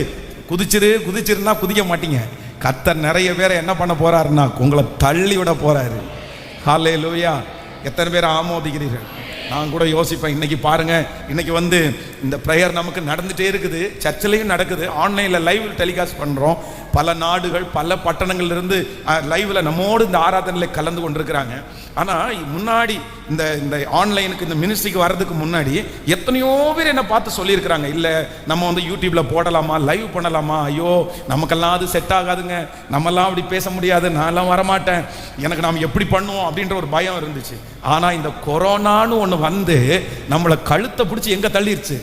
குதிச்சிருந்தா குதிக்க மாட்டீங்க. கர்த்தர் நிறைய பேரை என்ன பண்ண போறாருன்னா உங்களை தள்ளி விட போறாரு. ஹல்லேலூயா. எத்தனை பேர் ஆமோதிக்கிறீர்கள்? நான் கூட யோசிப்பேன். இன்னைக்கு பாருங்க, இன்னைக்கு இந்த ப்ரேயர் நமக்கு நடந்துகிட்டே இருக்குது, சர்ச்சிலையும் நடக்குது, ஆன்லைனில் லைவ் டெலிகாஸ்ட் பண்ணுறோம். பல நாடுகள் பல பட்டணங்கள்லேருந்து லைவில் நம்மோடு இந்த ஆராதனையில் கலந்து கொண்டிருக்கிறாங்க. ஆனால் முன்னாடி இந்த ஆன்லைனுக்கு இந்த மினிஸ்ட்ரிக்கு வர்றதுக்கு முன்னாடி எத்தனையோ பேர் என்னை பார்த்து சொல்லியிருக்கிறாங்க, இல்லை நம்ம யூடியூப்பில் போடலாமா, லைவ் பண்ணலாமா, ஐயோ நமக்கெல்லாம் அது செட் ஆகாதுங்க, நம்மெல்லாம் அப்படி பேச முடியாது, நான்லாம் வரமாட்டேன், எனக்கு நாம் எப்படி பண்ணுவோம் அப்படின்ற ஒரு பயம் இருந்துச்சு. ஆனால் இந்த கொரோனான்னு ஒன்று நம்மளை கழுத்தை பிடிச்சி எங்கே தள்ளிருச்சு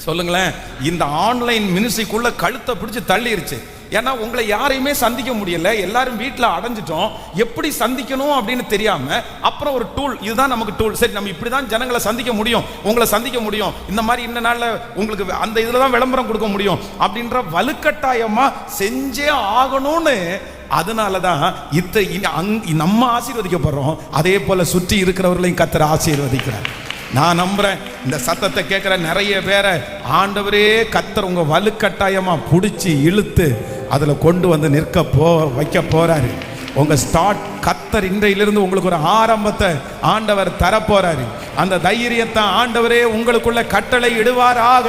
சொல்லுங்களேன்? இந்த ஆன்லைன் மினிஸ்ட்ரிக்குள்ள கழுத்தை பிடிச்சி தள்ளிருச்சு. ஏன்னா உங்களை யாரையுமே சந்திக்க முடியல, எல்லாரும் வீட்டில் அடைஞ்சிட்டோம், எப்படி சந்திக்கணும் அப்படின்னு தெரியாம அப்புறம் ஒரு டூல், இதுதான் நமக்கு டூல். சரி, நம்ம இப்படிதான் ஜனங்களை சந்திக்க முடியும், உங்களை சந்திக்க முடியும், இந்த மாதிரி இந்த நாள்ல உங்களுக்கு அந்த இதுல தான் விளம்பரம் கொடுக்க முடியும் அப்படின்ற வலுக்கட்டாயமா செஞ்சே ஆகணும்னு. அதனாலதான் நம்ம ஆசீர்வதிக்கப்படுறோம், அதே போல சுற்றி இருக்கிறவர்களையும் கர்த்தர் ஆசீர்வதிக்கிறார். நான் நம்புறேன், இந்த சத்தத்தை கேட்கிற நிறைய பேரை ஆண்டவரே கர்த்தர் உங்க வலுக்கட்டாயமா பிடிச்சி இழுத்து அதுல கொண்டு நிற்க வைக்க போறாரு. உங்க ஸ்டார்ட் கர்த்தர் இன்றையிலிருந்து உங்களுக்கு ஒரு ஆரம்பத்தை ஆண்டவர் தர போறாரு. அந்த தைரியத்தை ஆண்டவரே உங்களுக்குள்ள கட்டளை இடுவாராக.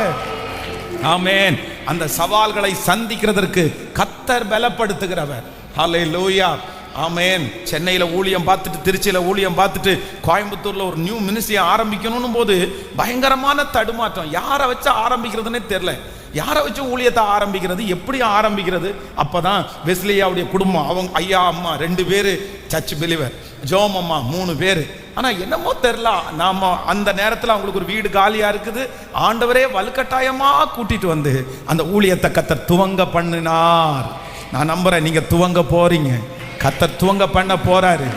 ஆமென். அந்த சவால்களை சந்திக்கிறதற்கு கர்த்தர் பலப்படுத்துகிறவர். ஹல்லேலூயா, ஆமென். சென்னையில் ஊழியம் பார்த்துட்டு, திருச்சியில் ஊழியம் பார்த்துட்டு, கோயம்புத்தூரில் ஒரு நியூ மினிஸ்ட்ரி ஆரம்பிக்கணும் போது பயங்கரமான தடுமாற்றம். யாரை வச்சு ஆரம்பிக்கிறதுனே தெரியல, யாரை வச்சு ஊழியத்தை ஆரம்பிக்கிறது, எப்படி ஆரம்பிக்கிறது. அப்போதான் வெஸ்லியாவுடைய குடும்பம், அவங்க ஐயா அம்மா 2 பேர் சர்ச் பிலிவர், ஜோம் அம்மா 3 பேர். ஆனால் என்னமோ தெரில, நாம் அந்த நேரத்தில் அவங்களுக்கு ஒரு வீடு காலியாக இருக்குது. ஆண்டவரே வலுக்கட்டாயமாக கூட்டிட்டு அந்த ஊழியத்தை கர்த்தர் துவங்க பண்ணினார். நான் நம்புறேன், நீங்க துவங்க போறீங்க, கர்த்தர் துவங்க பண்ண போறாரு.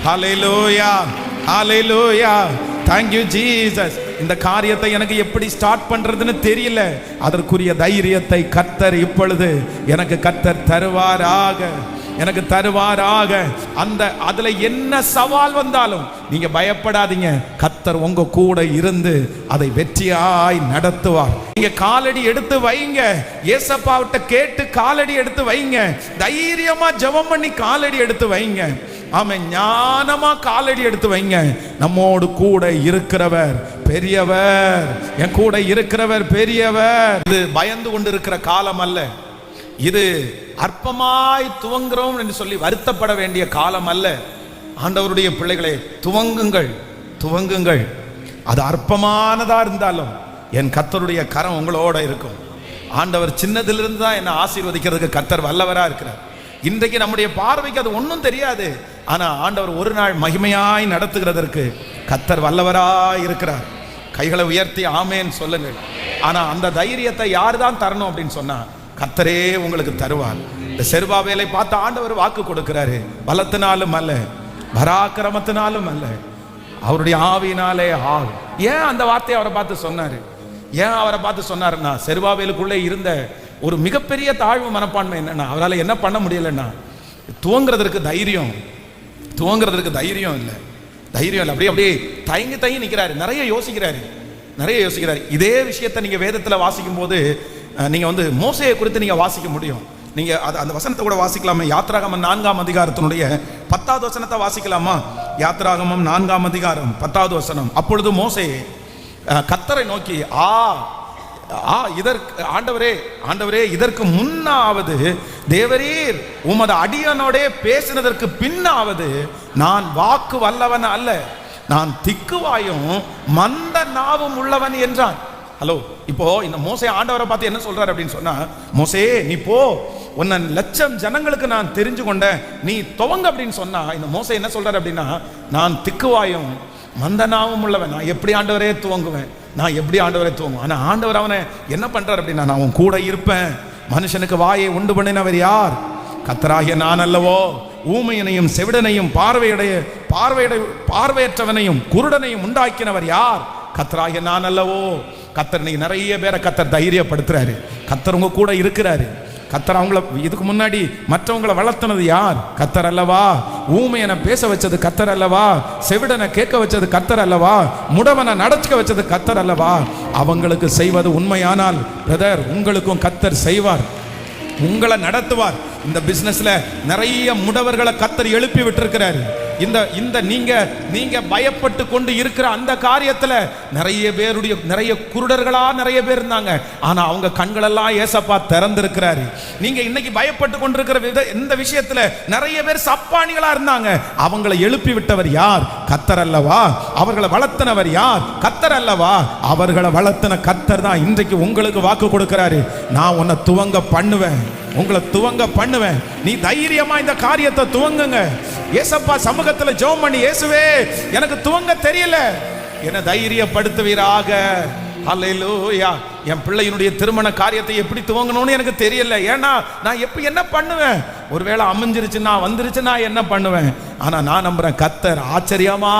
ஹல்லேலூயா, ஹல்லேலூயா. Thank you Jesus. இந்த காரியத்தை எனக்கு எப்படி ஸ்டார்ட் பண்றதுன்னு தெரியல, அதற்குரிய தைரியத்தை கர்த்தர் இப்பொழுது எனக்கு கர்த்தர் தருவாராக, எனக்கு தருவாராக. அதுல என்ன சவால் வந்தாலும் நீங்க பயப்படாதீங்க, கர்த்தர் உங்க கூட இருந்து அதை வெற்றியாய் நடத்துவார். நீங்க காலடி எடுத்து வைங்க, ஏசப்பாவிட்ட கேட்டு காலடி எடுத்து வைங்க, தைரியமா ஜெபம் பண்ணி காலடி எடுத்து வைங்க. ஆமென். ஞானமா காலடி எடுத்து வைங்க. நம்மோடு கூட இருக்கிறவர் பெரியவர், என் கூட இருக்கிறவர் பெரியவர். இது பயந்து கொண்டு இருக்கிற காலம் அல்ல, இது அற்பமாய் துவங்குறோம் என்று சொல்லி வருத்தப்பட வேண்டிய காலம் அல்ல. ஆண்டவருடைய பிள்ளைகளே, துவங்குங்கள், துவங்குங்கள். அது அற்பமானதா இருந்தாலும் என் கர்த்தருடைய கரம் உங்களோட இருக்கும். ஆண்டவர் சின்னதிலிருந்து தான் என்னை ஆசீர்வதிக்கிறதுக்கு கர்த்தர் வல்லவரா இருக்கிறார். இன்றைக்கு நம்முடைய பார்வைக்கு அது ஒன்றும் தெரியாது, ஆனா ஆண்டவர் ஒரு நாள் மகிமையாய் நடத்துகிறதற்கு கர்த்தர் வல்லவராய் இருக்கிறார். கைகளை உயர்த்தி ஆமேன்னு சொல்லுங்கள். ஆனா அந்த தைரியத்தை யார் தான் தரணும் அப்படின்னு சொன்னா, கர்த்தரே உங்களுக்கு தருவார். இந்த செருபாபேலை பார்த்து ஆண்டவர் வாக்கு கொடுக்கிறாரு, பலத்தினாலும் அல்ல, பராக்கிரமத்தினாலும் அல்ல, அவருடைய ஆவியினாலே ஆகும். ஏன் அந்த வார்த்தையை அவரை பார்த்து சொன்னாரு? ஏன் அவரை பார்த்து சொன்னாருன்னா, செருபாபேலுக்குள்ளே இருந்த ஒரு மிகப்பெரிய தாழ்வு மனப்பான்மை என்னன்னா, அவரால் என்ன பண்ண முடியலன்னா, துவங்குறதற்கு தைரியம் இல்லை. அப்படியே தயங்கி நிற்கிறாரு. நிறைய யோசிக்கிறாரு. இதே விஷயத்தை நீங்க வேதத்துல வாசிக்கும் போது நீங்க மோசேயை குறித்து நீங்க வாசிக்க முடியும். நீங்க அந்த வசனத்தை கூட வாசிக்கலாமா? யாத்ராகமம் 4ஆம் அதிகாரத்தினுடைய 10வது வசனத்தை வாசிக்கலாமா? யாத்ராகமம் 4ஆம் அதிகாரம் 10வது வசனம். அப்பொழுது மோசே கர்த்தரை நோக்கி, இதற்கு ஆண்டவரே இதற்கு முன்னாவது தேவரீர் உமது அடியனோடே பேசினதற்கு பின்னாவது நான் வாக்கு வல்லவன் அல்ல, நான் திக்குவாயும் மந்த நாவும் உள்ளவன் என்றான். ஹலோ, இப்போ இந்த மோசே ஆண்டவரை பார்த்து என்ன சொல்றாரு அப்படின்னு சொன்னா, மோசே நீ போ, உன்னை லட்சம் ஜனங்களுக்கு நான் தெரிஞ்சு கொண்டேன், நீ துவங்க அப்படின்னு சொன்னா, இந்த மோசே என்ன சொல்றாரு அப்படின்னா, நான் திக்குவாயும் மந்த நாவும் உள்ளவன், நான் எப்படி ஆண்டவரே துவங்குவேன்? ஆனா ஆண்டவர் அவனை என்ன பண்றாரு அப்படின்னா, நான் உன் கூட இருப்பேன். மனுஷனுக்கு வாயை உண்டு பண்ணினவர் யார்? கர்த்தராகிய நான் அல்லவோ? ஊமையனையும் செவிடனையும் பார்வையற்றவனையும் குருடனையும் உண்டாக்கினவர் யார்? கர்த்தராகிய நான் அல்லவோ? கர்த்தர் நீ நிறைய பேரை கர்த்தர் தைரியப்படுத்துறாரு. கர்த்தர் உங்க கூட இருக்கிறாரு. கர்த்தர் அவங்கள இதுக்கு முன்னாடி மற்றவங்களை வளர்த்தனது யார்? கர்த்தர் அல்லவா? ஊமையனை பேச வச்சது கர்த்தர் அல்லவா? செவிடனை கேட்க வச்சது கர்த்தர் அல்லவா? முடவனை நடக்க வச்சது கர்த்தர் அல்லவா? அவங்களுக்கு செய்வது உண்மையானால் பிரதர், உங்களுக்கும் கர்த்தர் செய்வார், உங்களை நடத்துவார். இந்த பிசினஸ்ல நிறைய முடவர்களை கர்த்தர் எழுப்பி விட்டிருக்கிறாரு. இந்த நீங்க பயப்பட்டு கொண்டு இருக்கிற அந்த காரியத்துல நிறைய குருடர்களா நிறைய பேர் இருந்தாங்க. ஆனா அவங்க கண்களெல்லாம் ஏசப்பா திறந்திருக்கிறாரு. நீங்க இன்னைக்கு பயப்பட்டு கொண்டிருக்கிற இந்த விஷயத்துல நிறைய பேர் சப்பானிகளா இருந்தாங்க. அவங்களை எழுப்பி விட்டவர் யார்? கர்த்தர் அல்லவா? அவர்களை வளர்த்தனவர் யார்? கர்த்தர் அல்லவா? அவர்களை வளர்த்தன கர்த்தர் தான் இன்றைக்கு உங்களுக்கு வாக்கு கொடுக்கிறாரு. நான் உன்னை துவங்க பண்ணுவேன், உங்களை துவங்க பண்ணுவேன். நீ தைரியமா இந்த காரியத்தை துவங்குங்க. ஏசப்பா சமூகத்துல ஜெபம் பண்ணி, இயேசுவே எனக்கு துவங்க தெரியல, என்ன தைரியப்படுத்துவீராக. ஹல்லேலூயா. என் பிள்ளையினுடைய திருமண காரியத்தை எப்படி துவங்கணும்னு எனக்கு தெரியல. ஏன்னா நான் என்ன பண்ணுவேன்? ஒருவேளை அமைஞ்சிருச்சுன்னா வந்துருச்சுன்னா என்ன பண்ணுவேன்? ஆனா நான் நம்புறேன், கர்த்தர் ஆச்சரியமா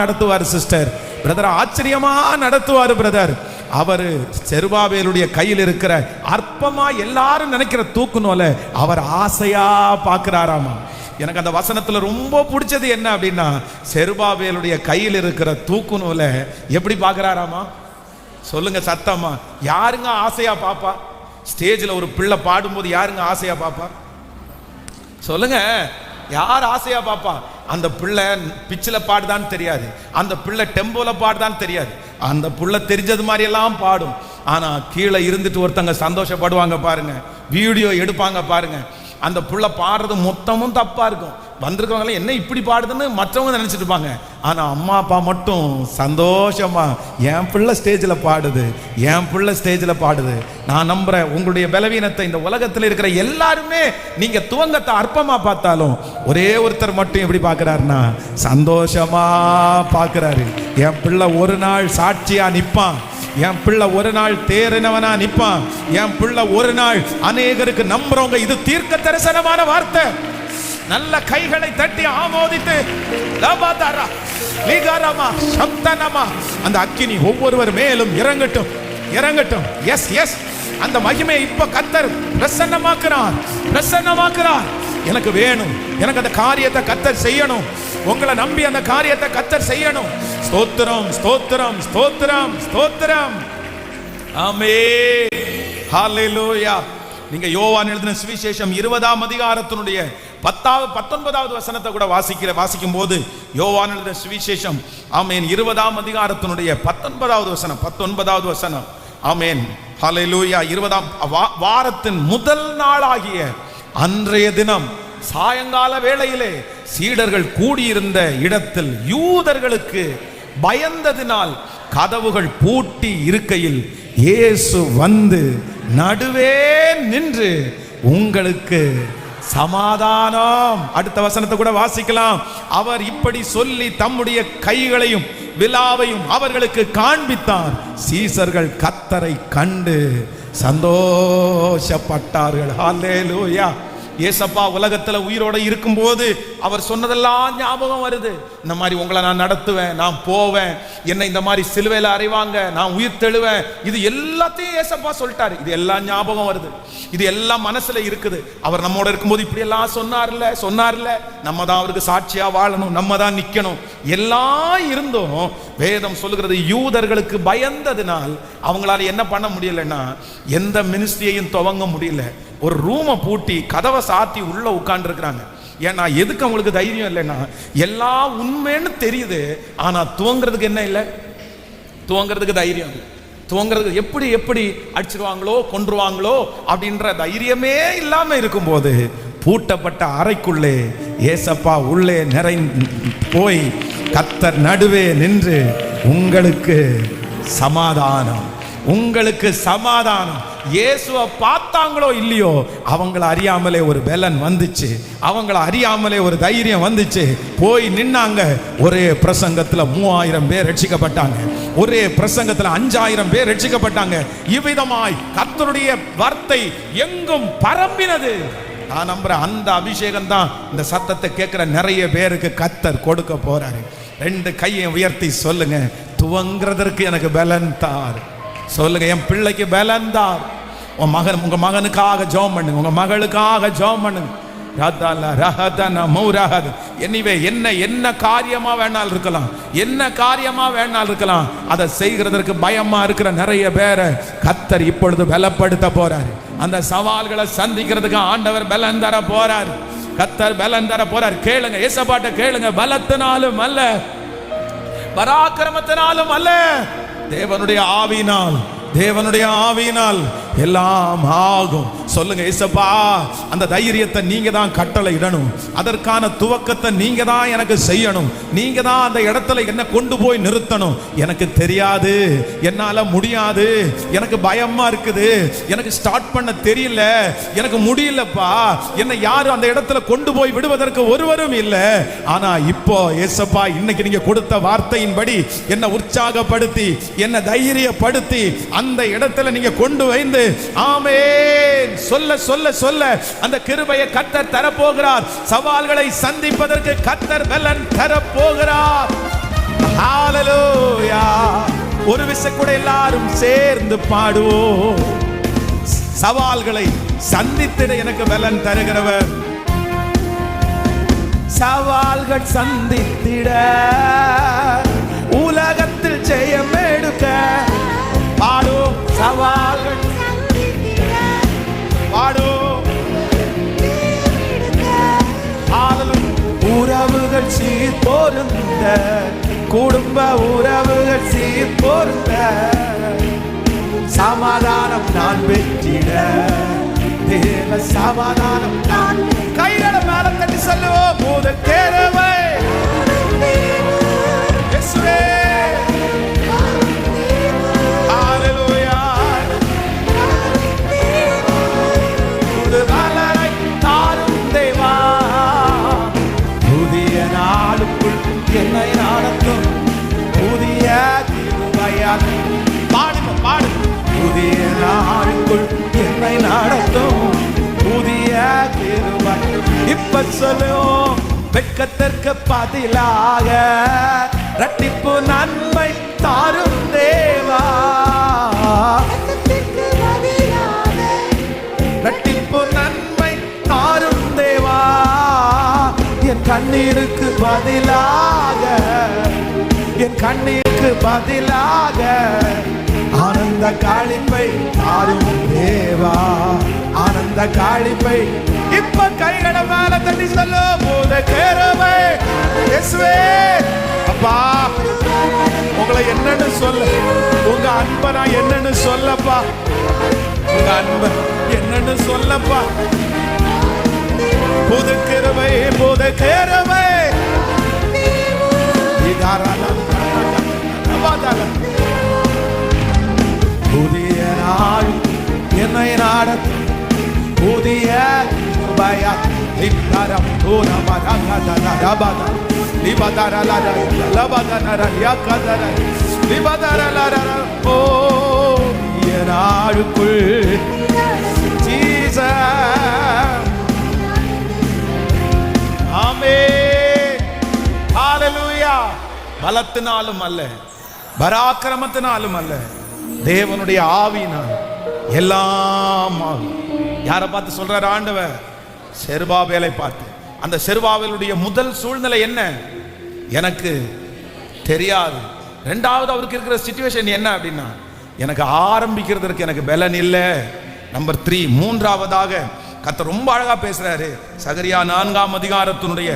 நடத்துவார் சிஸ்டர், பிரதர், ஆச்சரியமா நடத்துவார் பிரதர். அவர் செருபாபேலுடைய கையில் இருக்கிற அற்பமா எல்லாரும் நினைக்கிற தூக்குனோல அவர் ஆசையா பார்க்கிறாராமா. எனக்கு அந்த வசனத்துல ரொம்ப பிடிச்சது என்ன அப்படின்னா, செருபாபேலுடைய கையில் இருக்கிற தூக்குனோல எப்படி பார்க்கிறாராமா? சொல்லுங்க சத்தமா. யாருங்க ஆசையா பாப்பா? ஸ்டேஜில் ஒரு பிள்ளை பாடும்போது யாருங்க ஆசையா பாப்பா? சொல்லுங்க, யார் ஆசையா பாப்பா? அந்த பிள்ளை பிச்சில் பாடுதான்னு தெரியாது, அந்த பிள்ளை டெம்போல பாடுதான்னு தெரியாது, அந்த புள்ள தெரிஞ்சது மாதிரி எல்லாம் பாடும். ஆனா கீழே இருந்துட்டு ஒருத்தங்க சந்தோஷப்படுவாங்க பாருங்க, வீடியோ எடுப்பாங்க பாருங்க. அந்த புள்ள பாடுறது மொத்தமும் தப்பா இருக்கும். வந்திருக்கவங்க என்ன இப்படி பாடுதுன்னு மற்றவங்க நினைச்சிட்டு இருப்பாங்க. ஆனா அம்மா அப்பா மட்டும் சந்தோஷமா, என் பிள்ளை ஸ்டேஜில் பாடுது, என் பிள்ளை ஸ்டேஜில் பாடுது. நான் நம்புறேன் உங்களுடைய பலவீனத்தை இந்த உலகத்தில் இருக்கிற எல்லாருமே நீங்க துவங்கத்தை அற்பமா பார்த்தாலும் ஒரே ஒருத்தர் மட்டும் எப்படி பார்க்கிறாருன்னா சந்தோஷமா பார்க்கிறாரு. என் பிள்ளை ஒரு நாள் சாட்சியா நிற்பான், என் பிள்ளை ஒரு நாள் தேறினவனா நிற்பான், என் பிள்ளை ஒரு நாள் அநேகருக்கு நம்புறவங்க. இது தீர்க்க தரிசனமான வார்த்தை. நல்ல கைகளை தட்டி ஆமோதித்து அந்த அக்கினி ஒவ்வொருவர் மேலும் இறங்கட்டும், இறங்கட்டும். எஸ் எஸ், அந்த மகிமை இப்ப கர்த்தர் பிரசன்னமாக்குறார், பிரசன்னமாக்குறார். எனக்கு வேணும், எனக்கு அந்த காரியத்தை கர்த்தர் செய்யணும். உங்களை நம்பி அந்த காரியத்தை கர்த்தர் செய்யணும். ஸ்தோத்திரம், ஸ்தோத்திரம், ஸ்தோத்திரம், ஸ்தோத்திரம். ஆமென், ஹல்லேலூயா. நீங்க யோவான் எழுதின சுவிசேஷம் 20ஆம் அதிகாரத்தினுடைய 19வது வசனத்தை கூட வாசிக்கும் போது, யோவான் எழுதின சுவிசேஷம் ஆமென் 20ஆம் அதிகாரத்தினுடைய 19வது வசனம். ஆமென், ஹல்லேலூயா. 20ஆம் வாரத்தின் முதல் நாளாகிய அன்றைய தினம் சாயங்கால வேளையிலே சீடர்கள் கூடியிருந்த இடத்தில் யூதர்களுக்கு பயந்ததினால் கதவுகள் பூட்டி இருக்கையில் இயேசு வந்து நடுவே நின்று உங்களுக்கு சமாதானம். அடுத்த வசனத்தை கூட வாசிக்கலாம். அவர் இப்படி சொல்லி தம்முடைய கைகளையும் விலாவையும் அவர்களுக்கு காண்பித்தார். சீசர்கள் கர்த்தரை கண்டு சந்தோஷப்பட்டார்கள். ஹல்லேலூயா. ஏசப்பா உலகத்துல உயிரோட இருக்கும்போது அவர் சொன்னதெல்லாம் ஞாபகம் வருது. இந்த மாதிரி உங்களை நான் நடத்துவேன், நான் போவேன், என்னை இந்த மாதிரி சிலுவையில் அறைவாங்க, நான் உயிர் தெழுவேன், இது எல்லாத்தையும் ஏசப்பா சொல்லிட்டாரு. இது எல்லாம் ஞாபகம் வருது, இது எல்லாம் மனசுல இருக்குது. அவர் நம்மோட இருக்கும்போது இப்படி எல்லாம் சொன்னார்ல, நம்ம தான் அவருக்கு சாட்சியா வாழணும், நம்ம தான் நிக்கணும். எல்லாம் இருந்தும் வேதம் சொல்லுகிறது, யூதர்களுக்கு பயந்ததினால் அவங்களால என்ன பண்ண முடியலன்னா எந்த மினிஸ்ட்ரியையும் துவங்க முடியல. ஒரு ரூமை பூட்டி கதவை சாத்தி உள்ள உட்கார்ந்து இருக்கிறாங்க. ஏன்னா எதுக்கு அவங்களுக்கு தைரியம் இல்லைன்னா எல்லாம் உண்மைன்னு தெரியுது, ஆனா துவங்கிறதுக்கு என்ன இல்லை, துவங்கிறதுக்கு தைரியம் இல்லை. துவங்கிறதுக்கு எப்படி அடிச்சிருவாங்களோ கொன்றுவாங்களோ அப்படின்ற தைரியமே இல்லாம இருக்கும்போது பூட்டப்பட்ட அறைக்குள்ளே ஏசப்பா உள்ளே போய் கர்த்தர் நடுவே நின்று உங்களுக்கு சமாதானம், உங்களுக்கு சமாதானம். இயேசுவை பார்த்தாங்களோ இல்லையோ அவங்கள அறியாமலே ஒரு பலன் வந்துச்சு, அவங்கள அறியாமலே ஒரு தைரியம் வந்துச்சு. போய் நின்னாங்க. ஒரே பிரசங்கத்துல 3000 பேர் ரட்சிக்கப்பட்டாங்க, ஒரே பிரசங்கத்துல 5000 பேர் ரட்சிக்கப்பட்டாங்க. இவ்விதமாய் கர்த்தருடைய வார்த்தை எங்கும் பரம்பினது. நான் நம்புறேன் அந்த அபிஷேகம் தான் இந்த சத்தத்தை கேட்கிற நிறைய பேருக்கு கர்த்தர் கொடுக்க போறாரு. 2 கையை உயர்த்தி சொல்லுங்க, துவங்கிறதற்கு எனக்கு பலன் தார். சொல்லுங்க, என் பிள்ளைக்கு பலன் தார். உங்க மகனுக்காக ஜெபம் பண்ணுங்க, உங்க மகளுக்காக ஜெபம் பண்ணுங்க. என்ன காரியமா வேணாலும் இருக்கலாம், என்ன காரியமா வேணாலும் இருக்கலாம், அதை செய்கிறதற்கு பயமா இருக்கிற நிறைய பேரை கர்த்தர் இப்பொழுது பலப்படுத்த போறாரு. அந்த சவால்களை சந்திக்கிறதுக்கு ஆண்டவர் பலன் தர போறார், கர்த்தர் பலன் தர போறார். கேளுங்க, ஏசப்பாட்ட கேளுங்க. பலத்தினாலும் அல்ல, பராக்கிரமத்தினாலும் அல்ல, தேவனுடைய ஆவியினால், தேவனுடைய ஆவியினால் எல்லாம் ஆகும். சொல்லுங்க, ஏசப்பா அந்த தைரியத்தை நீங்க தான் கட்டளை இடணும், அதற்கான துவக்கத்தை நீங்க தான் எனக்கு செய்யணும், நீங்க தான் அந்த இடத்துல என்ன கொண்டு போய் நிறுத்தணும். எனக்கு தெரியாது, என்னால முடியாது, எனக்கு பயமா இருக்குது, எனக்கு ஸ்டார்ட் பண்ண தெரியல, எனக்கு முடியலப்பா, என்னை யாரும் அந்த இடத்துல கொண்டு போய் விடுவதற்கு ஒருவரும் இல்லை. ஆனா இப்போ ஏசப்பா இன்னைக்கு நீங்க கொடுத்த வார்த்தையின்படி என்னை உற்சாகப்படுத்தி, என்னை தைரியப்படுத்தி அந்த இடத்துல நீங்க கொண்டு வந்து, ஆமென், சொல்ல சொல்ல சொல்ல அந்த கிருபையை கர்த்தர் தரப்போகிறார். சவால்களை சந்திப்பதற்கு கர்த்தர் பலன் தரப்போகிறார். ஹalleluya. ஒரு விஷயம் கூட எல்லாரும் சேர்ந்து பாடுவோம். சவால்களை சந்தித்திட எனக்கு பலன் தருகிறவர், சவால்கள் சந்தித்திட உலகத்தில் ஜெயம் எடுக்க பாடும். சவால்கள் பாடும். உறவுகள் சீர் பொருந்த, குடும்ப உறவுகள் சீர் பொருந்த, சமாதானம் நான் பெற்றிட, தேவ சமாதானம் நான். கைகளை மேல தட்டி சொல்லுவோம், போத கேரவை இயேசுவே. ஹalleluya. புது மலரை தாரும் தேவா, புதிய நாளுக்குள் என்னை நடத்தும், புதிய கிருபையால் பாடுங்க பாடுங்க. புதிய நாளுக்குள் என்னை நடத்தும், புதிய கிருபை. இப்ப சொல்லுவோம், வெட்கத்திற்கு பதிலாக இரட்டிப்பு நன்மை தாரும் தேவா, இரட்டிப்பு நன்மை தாரும் தேவா. என் கண்ணீருக்கு பதிலாக, என் கண்ணீருக்கு பதிலாக ஆனந்த காளிப்பை தாரும் தேவா, ஆனந்த காளிப்பை. இப்ப கைகளை மேல தட்டி சொல்ல, போத கேரவை இயேசுவே. அப்பா உங்களை என்னன்னு சொல்ல, உங்க அன்பை நான் என்னன்னு சொல்லப்பா, உங்க அன்பை என்னன்னு சொல்லப்பா. புது கிருபை, புது கிருபை. புதிய நாள் என்னை நாட, புதிய கிருபையா பலத்தினாலும் அல்ல, பராக்கிரமத்தினாலும் அல்ல, தேவனுடைய ஆவியினால் எல்லாம் ஆகும். யாரை பார்த்து சொல்றாரு ஆண்டவர்? செருபாபேலை பார்த்து. அந்த செருபாபேலுடைய முதல் சூழ்நிலை என்ன? எனக்கு தெரியாது. ரெண்டாவது அவருக்கு இருக்கிற சிச்சுவேஷன் என்ன அப்படின்னா, எனக்கு ஆரம்பிக்கிறதுக்கு எனக்கு பலன் இல்லை. நம்பர் 3, மூன்றாவதாக கர்த்தர் ரொம்ப அழகா பேசுறாரு. சகரியா 4ஆம் அதிகாரத்தினுடைய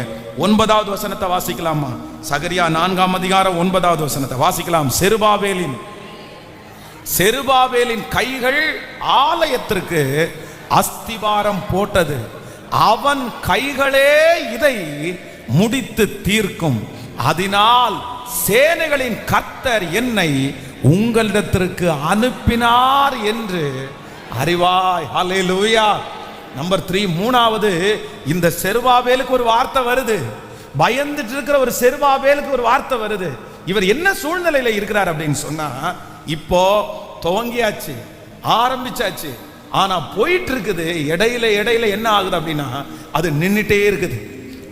9வது வசனத்தை வாசிக்கலாமா? சகரியா 4ஆம் அதிகாரம் 9வது வசனத்தை வாசிக்கலாம். செருபாபேலின் கைகள் ஆலயத்திற்கு அஸ்திவாரம் போட்டது, அவன் கைகளே இதை முடித்து தீர்க்கும். அதனால் சேனைகளின் கர்த்தர் என்னை உங்களிடத்திற்கு அனுப்பினார் என்று அறிவாய். ஹல்லேலூயா. நம்பர் 3, மூணாவது, இந்த செருபாபேலுக்கு ஒரு வார்த்தை வருது. பயந்துட்டு இருக்கிற ஒரு செருபாபேலுக்கு ஒரு வார்த்தை வருது. இவர் என்ன சூழ்நிலையில இருக்கிறார் அப்படின்னு சொன்னா, இப்போ துவங்கியாச்சு, ஆரம்பிச்சாச்சு, ஆனா போயிட்டு இருக்குது. இடையில என்ன ஆகுது அப்படின்னா, அது நின்னுட்டே இருக்குது,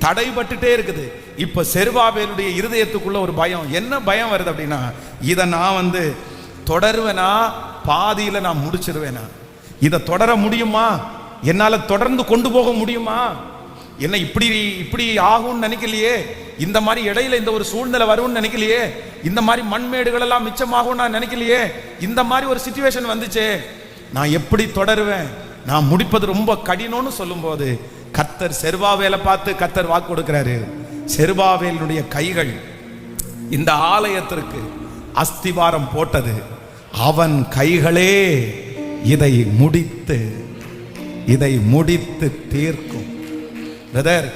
தடைபட்டுட்டே இருக்குது. இப்ப செருபாபேலுடைய இருதயத்துக்குள்ள ஒரு பயம். என்ன பயம் வருது அப்படின்னா, இதை நான் தொடருவேனா, பாதியில நான் முடிச்சிருவேனா, இதை தொடர முடியுமா, என்னால தொடர்ந்து கொண்டு போக முடியுமா, என்ன இப்படி ஆகும்னு நினைக்கலையே, இந்த மாதிரி இடையில இந்த ஒரு சூழ்நிலை வரும்னு நினைக்கலையே, இந்த மாதிரி மண்மேடுகள் எல்லாம் மிச்சமாகும் நான் நினைக்கலையே, இந்த மாதிரி ஒரு சிச்சுவேஷன் வந்துச்சே, நான் எப்படி தொடருவேன், நான் முடிப்பது ரொம்ப கடினம்னு சொல்லும்போது கர்த்தர் செருபாபேலை பார்த்து கர்த்தர் வாக்கு கொடுக்கிறாரு. செருபாபேலுடைய கைகள் இந்த ஆலயத்திற்கு அஸ்திவாரம் போட்டது, அவன் கைகளே இதை முடித்து தீர்க்கும். பிரதர்,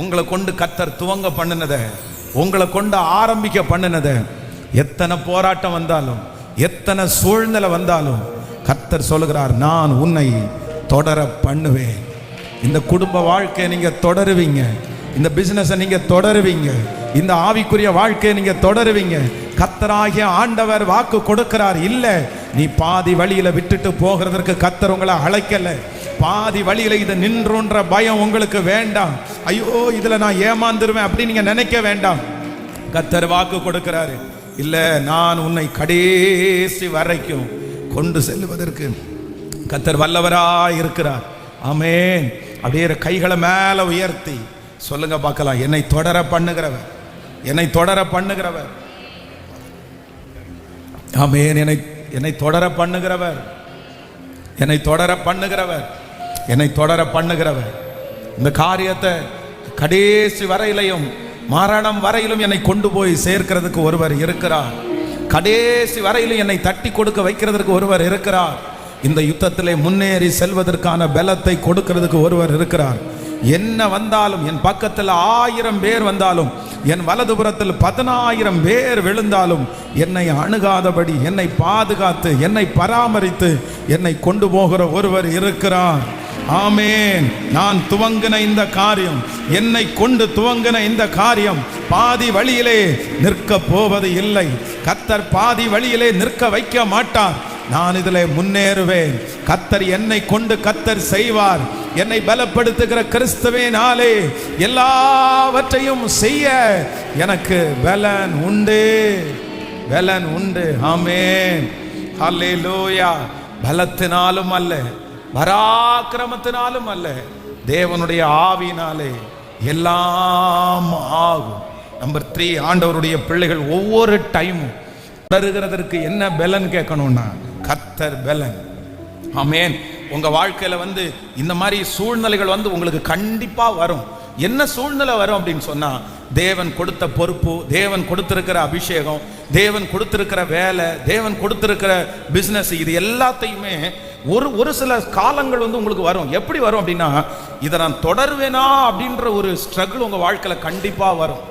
உங்களை கொண்டு கர்த்தர் துவங்க பண்ணினத, உங்களை கொண்டு ஆரம்பிக்க பண்ணினத, எத்தனை போராட்டம் வந்தாலும், எத்தனை சூழ்நிலை வந்தாலும் கர்த்தர் சொல்லுகிறார், நான் உன்னை தொடர பண்ணுவேன். இந்த குடும்ப வாழ்க்கையை நீங்க தொடருவீங்க, இந்த பிசினஸை நீங்க தொடருவீங்க, இந்த ஆவிக்குரிய வாழ்க்கையை நீங்க தொடருவீங்க. கர்த்தராகிய ஆண்டவர் வாக்கு கொடுக்கிறார். இல்ல, நீ பாதி வழியில விட்டுட்டு போகிறதற்கு கர்த்தர் உங்களை அழைக்கல. பாதி வழியில இது நின்றுன்ற பயம் உங்களுக்கு வேண்டாம். ஐயோ, இதுல நான் ஏமாந்துருவேன் அப்படி நீங்க நினைக்க வேண்டாம். கர்த்தர் வாக்கு கொடுக்கிறாரு. இல்ல, நான் உன்னை கடைசி வரைக்கும் கொண்டு செல்வதற்கு கர்த்தர் வல்லவராய் இருக்கிறார். ஆமென். அப்படியே கைகளை மேல உயர்த்தி சொல்லுங்க பார்க்கலாம், என்னை தொடர பண்ணுகிறவர், என்னை தொடர பண்ணுகிறவர். ஆமென். என்னை தொடர பண்ணுகிறவர், என்னை தொடர பண்ணுகிறவர், என்னை தொடர பண்ணுகிறவர். இந்த காரியத்தை கடைசி வரையிலையும், மரணம் வரையிலும் என்னை கொண்டு போய் சேர்க்கிறதுக்கு ஒருவர் இருக்கிறார். கடைசி வரையிலும் என்னை தட்டி கொடுக்க வைக்கிறதுக்கு ஒருவர் இருக்கிறார். இந்த யுத்தத்திலே முன்னேறி செல்வதற்கான பலத்தை கொடுக்கிறதுக்கு ஒருவர் இருக்கிறார். என்ன வந்தாலும், என் பக்கத்தில் 1000 பேர் வந்தாலும், என் வலதுபுறத்தில் 10,000 பேர் விழுந்தாலும் என்னை அணுகாதபடி என்னை பாதுகாத்து என்னை பராமரித்து என்னை கொண்டு போகிற ஒருவர் இருக்கிறார். ஆமென். நான் துவங்கின இந்த காரியம், என்னை கொண்டு துவங்கின இந்த காரியம் பாதி வழியிலே நிற்க போவது இல்லை. கர்த்தர் பாதி வழியிலே நிற்க வைக்க மாட்டார். நான் இதிலே முன்னேறுவேன். கர்த்தர் என்னை கொண்டு கர்த்தர் செய்வார். என்னை பலப்படுத்துகிற கிறிஸ்துவினாலே எல்லாவற்றையும் செய்ய எனக்கு பலன் உண்டு, பலன் உண்டு. ஆமென். ஹல்லேலூயா. பலத்தினாலும் அல்ல, பராக்கிரமத்தினாலும் அல்ல, தேவனுடைய ஆவியினாலே எல்லாம் ஆகும். நம்பர் 3, ஆண்டவருடைய பிள்ளைகள் ஒவ்வொரு டைமும் தொடருகிறதற்கு என்ன பலன் கேட்கணும்னா, கர்த்தர் பலன். ஆமென். உங்க வாழ்க்கையில இந்த மாதிரி சூழ்நிலைகள் உங்களுக்கு கண்டிப்பா வரும். என்ன சூழ்நிலை வரும் அப்படின்னு சொன்னா, தேவன் கொடுத்த பொறுப்பு, தேவன் கொடுத்திருக்கிற அபிஷேகம், தேவன் கொடுத்திருக்கிற வேலை, தேவன் கொடுத்திருக்கிற பிசினஸ், இது எல்லாத்தையுமே ஒரு சில காலங்கள் உங்களுக்கு வரும். எப்படி வரும் அப்படின்னா, இதை நான் தொடருவேனா அப்படின்ற ஒரு ஸ்ட்ரகிள் உங்க வாழ்க்கையில கண்டிப்பா வரும்.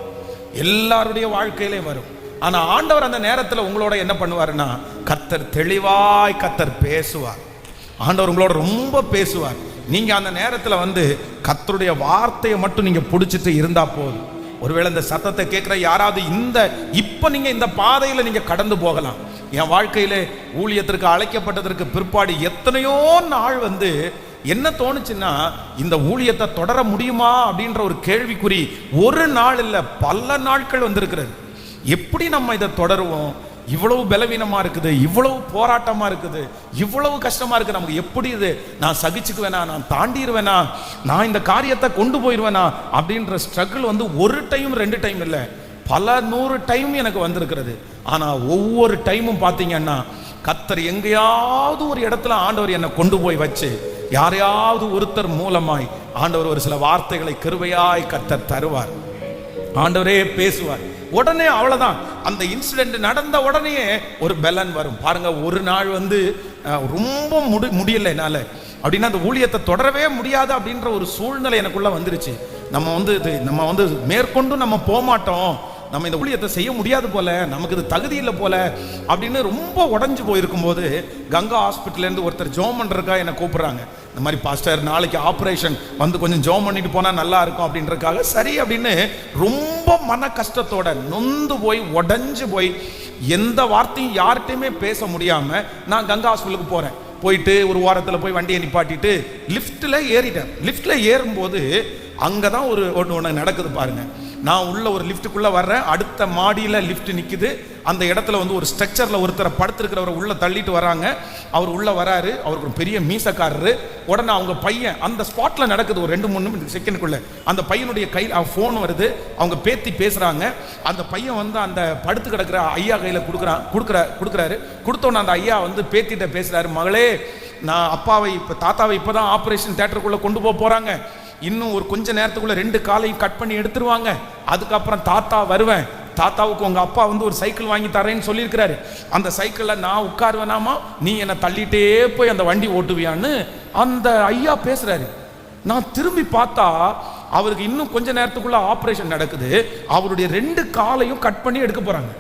எல்லாருடைய வாழ்க்கையிலே வரும். ஆனா ஆண்டவர் அந்த நேரத்தில் உங்களோட என்ன பண்ணுவாருன்னா, கர்த்தர் தெளிவாய் கர்த்தர் பேசுவார். ஆண்டவர் உங்களோட ரொம்ப பேசுவார். நீங்க அந்த நேரத்துல கர்த்தருடைய வார்த்தையை மட்டும் நீங்க பிடிச்சிட்டு இருந்தா போதும். ஒருவேளை இந்த சத்தத்தை கேட்கிற யாராவது இப்ப நீங்க இந்த பாதையில நீங்க கடந்து போகலாம். என் வாழ்க்கையில ஊழியத்திற்கு அழைக்கப்பட்டதற்கு பிற்பாடு எத்தனையோ நாள் என்ன தோணுச்சுன்னா, இந்த ஊழியத்தை தொடர முடியுமா அப்படின்ற ஒரு கேள்விக்குறி ஒரு நாள் இல்ல பல நாட்கள் வந்திருக்கிறது. எப்படி நம்ம இதை தொடருவோம்? இவ்வளவு பலவீனமா இருக்குது, இவ்வளவு போராட்டமா இருக்குது, இவ்வளவு கஷ்டமா இருக்கு, நமக்கு எப்படி இது நான் சகிச்சுக்குவேனா, நான் தாண்டிடுவேனா, நான் இந்த காரியத்தை கொண்டு போயிடுவேனா அப்படின்ற ஸ்ட்ரகிள் ஒரு டைம் 2 டைம் இல்லை, பல 100 டைம் எனக்கு வந்திருக்கிறது. ஆனா ஒவ்வொரு டைமும் பார்த்தீங்கன்னா கர்த்தர் எங்கேயாவது ஒரு இடத்துல ஆண்டவர் என்னை கொண்டு போய் வச்சு யாரையாவது ஒருத்தர் மூலமாய் ஆண்டவர் ஒரு சில வார்த்தைகளை கிருபையாய் கர்த்தர் தருவார். ஆண்டவரே பேசுவார். உடனே அவ்வளவுதான், அந்த இன்சிடென்ட் நடந்த உடனே ஒரு பலன் வரும். பாருங்க, ஒரு நாள் ரொம்ப முடியல என்னால அப்படின்னா அந்த ஊழியத்தை தொடரவே முடியாது அப்படின்ற ஒரு சூழ்நிலை எனக்குள்ள வந்துருச்சு. நம்ம மேற்கொண்டு நம்ம போக மாட்டோம், நம்ம இந்த ஊழியத்தை செய்ய முடியாது போல, நமக்கு இது தகுதி இல்லை போல அப்படின்னு ரொம்ப உடஞ்சு போயிருக்கும் போது கங்கா ஹாஸ்பிட்டல்லேருந்து ஒருத்தர் ஜோம் பண்ணுறதுக்கா என்னை கூப்பிட்றாங்க. இந்த மாதிரி பாஸ்டர் நாளைக்கு ஆப்ரேஷன் கொஞ்சம் ஜோம் பண்ணிட்டு போனால் நல்லா இருக்கும் அப்படின்றதுக்காக சரி அப்படின்னு ரொம்ப மன கஷ்டத்தோட நொந்து போய் உடஞ்சு போய் எந்த வார்த்தையும் யார்கிட்டையுமே பேச முடியாமல் நான் கங்கா ஹாஸ்பிட்டலுக்கு போகிறேன். போயிட்டு ஒரு வாரத்தில் போய் வண்டியை நிப்பாட்டிட்டு லிஃப்ட்டில் ஏறிட்டேன். லிஃப்ட்டில் ஏறும்போது அங்கே தான் ஒன்று நடக்குது பாருங்க. நான் உள்ள ஒரு லிஃப்ட்டுக்குள்ள வர்றேன், அடுத்த மாடியில் லிஃப்ட் நிற்குது. அந்த இடத்துல ஒரு ஸ்ட்ரக்சரில் ஒருத்தரை படுத்திருக்கிறவரை உள்ள தள்ளிட்டு வராங்க. அவர் உள்ள வராரு, அவருக்கு ஒரு பெரிய மீசக்காரரு. உடனே அவங்க பையன் அந்த ஸ்பாட்ல நடக்குது, ஒரு 2-3 செகண்டுக்குள்ள அந்த பையனுடைய கையில் ஃபோன் வருது, அவங்க பேத்தி பேசுறாங்க. அந்த பையன் அந்த படுத்து கிடக்கிற ஐயா கையில் கொடுக்குறாரு. கொடுத்தோன்னு அந்த ஐயா பேத்திட்ட பேசுறாரு, மகளே நான் தாத்தாவை இப்போதான் ஆப்ரேஷன் தியேட்டருக்குள்ள கொண்டு போறாங்க, இன்னும் ஒரு கொஞ்ச நேரத்துக்குள்ள 2 காலையும் கட் பண்ணி எடுத்துருவாங்க, அதுக்கப்புறம் தாத்தா வருவேன், தாத்தாவுக்கு உங்க அப்பா ஒரு சைக்கிள் வாங்கி தரேன்னு சொல்லியிருக்கிறாரு, அந்த சைக்கிளில் நான் உட்காருவேனாமா, நீ என்னை தள்ளிட்டே போய் அந்த வண்டி ஓட்டுவியான்னு அந்த ஐயா பேசுறாரு. நான் திரும்பி பார்த்தா அவருக்கு இன்னும் கொஞ்ச நேரத்துக்குள்ள ஆப்ரேஷன் நடக்குது, அவருடைய 2 காலையும் கட் பண்ணி எடுக்க போறாங்க.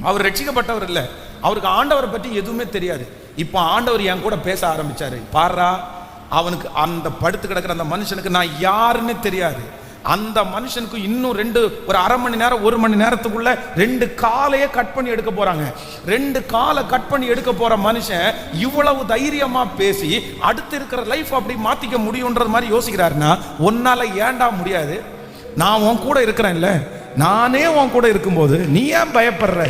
அவர் ரட்சிக்கப்பட்டவர் இல்லை, அவருக்கு ஆண்டவரை பற்றி எதுவுமே தெரியாது. இப்போ ஆண்டவர் என் கூட பேச ஆரம்பிச்சாரு. பாரா, அவனுக்கு அந்த படுத்து கிடக்கிற அந்த மனுஷனுக்கு நான் யாருன்னு தெரியாது, அந்த மனுஷனுக்கு இன்னும் ஒரு அரை மணி நேரம் 1 மணி நேரத்துக்குள்ள 2 காலையே கட் பண்ணி எடுக்க போறாங்க. 2 காலை கட் பண்ணி எடுக்க போற மனுஷன் இவ்வளவு தைரியமா பேசி அடுத்து இருக்கிற லைஃப் அப்படி மாத்திக்க முடியும்ன்றது மாதிரி யோசிக்கிறாருன்னா, உன்னால ஏண்டா முடியாது? நான் உன் கூட இருக்கிறேன்ல, நானே உன் கூட இருக்கும்போது நீ ஏன் பயப்படுற?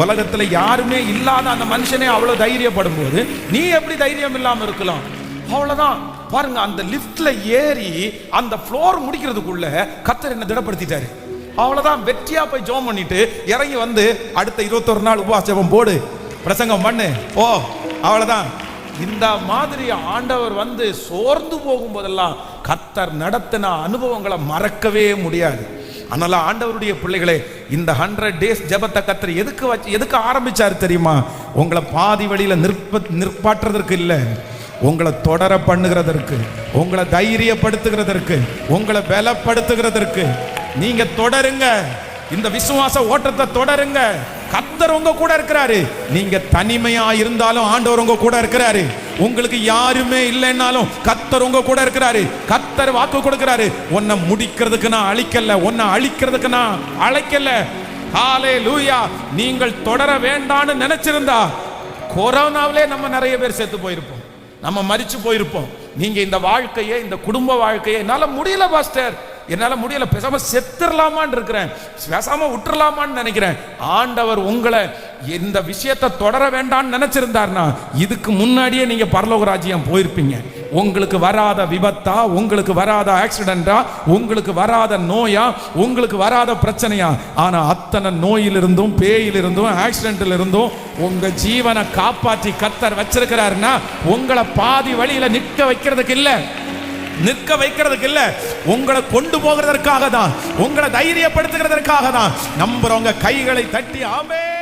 உலகத்துல யாருமே இல்லாத அந்த மனுஷனே அவ்வளவு தைரியப்படும் போது நீ எப்படி தைரியம் இல்லாம இருக்கலாம்? அவ்வளவுதான். பாருங்க, அந்த லிப்ட்ல ஏறி அந்த ஃப்ளோர் முடிக்கிறதுக்குள்ள கர்த்தர் என்ன திடப்படுத்திட்டாரு. அவ்வளவுதான், வெற்றியா போய் ஜெபம் பண்ணிட்டு இறங்கி அடுத்த 21 நாள் உபவாச ஜெபம் போடு, பிரசங்கம் பண்ணு, ஓ அவ்வளவுதான். இந்த மாதிரி ஆண்டவர் சோர்ந்து போகும்போதெல்லாம் கர்த்தர் நடத்தின அனுபவங்களை மறக்கவே முடியாது. அதனால ஆண்டவருடைய பிள்ளைகளே, இந்த 100 days ஜெபத்தை கர்த்தர் எதுக்கு ஆரம்பிச்சாரு தெரியுமா? உங்களை பாதி வழியில நிற்பாட்டுறதற்கு இல்லை, உங்களை தொடர பண்ணுகிறதற்கு, உங்களை தைரியப்படுத்துகிறதற்கு, உங்களை பலப்படுத்துகிறதற்கு. நீங்க தொடருங்க, இந்த விசுவாச ஓட்டத்தை தொடருங்க. கர்த்தர் உங்க கூட இருக்கிறாரு. நீங்க தனிமையா இருந்தாலும் ஆண்டவர் உங்க கூட இருக்கிறாரு. உங்களுக்கு யாருமே இல்லைன்னாலும் கர்த்தர் உங்க கூட இருக்கிறாரு. கர்த்தர் வாக்கு கொடுக்கிறாரு, உன்னை முடிக்கிறதுக்கு நான் அழிக்கல, உன்னை அழிக்கிறதுக்கு நான் அழைக்கல. ஹல்லேலூயா. நீங்கள் தொடர வேண்டாம்னு நினைச்சிருந்தா கொரோனாவிலே நம்ம நிறைய பேர் செத்து போயிருப்போம், நம்ம மரிச்சு போயிருப்போம். நீங்க இந்த வாழ்க்கையை, இந்த குடும்ப வாழ்க்கையை என்னால முடியல பாஸ்டர், என்னால முடியல, பேசாம செத்துடலாமான்னு இருக்கிறேன், பேசாம விட்டுறலாமான்னு நினைக்கிறேன். ஆண்டவர் உங்களை இந்த விஷயத்தை தொடர வேண்டாம்னு நினைச்சிருந்தார்னா இதுக்கு முன்னாடியே நீங்க பரலோக ராஜ்யம் போயிருப்பீங்க. உங்களுக்கு வராத விபத்தா, உங்களுக்கு வராத ஆக்சிடென்டா, உங்களுக்கு வராத நோயா, உங்களுக்கு வராத பிரச்சனையா, ஆனா அத்தனை நோயிலிருந்தும் பேயிலிருந்தும் ஆக்சிடென்ட்ல இருந்தும் உங்க ஜீவனை காப்பாற்றி கர்த்தர் வச்சிருக்கிறாருன்னா உங்களை பாதி வழியில நிற்க வைக்கிறதுக்கு இல்ல, நிற்க வைக்கிறதுக்கு இல்ல, உங்களை கொண்டு போகிறதற்காக தான், உங்களை தைரியப்படுத்துகிறதற்காக தான். நம்புறவங்க கைகளை தட்டி ஆமென்.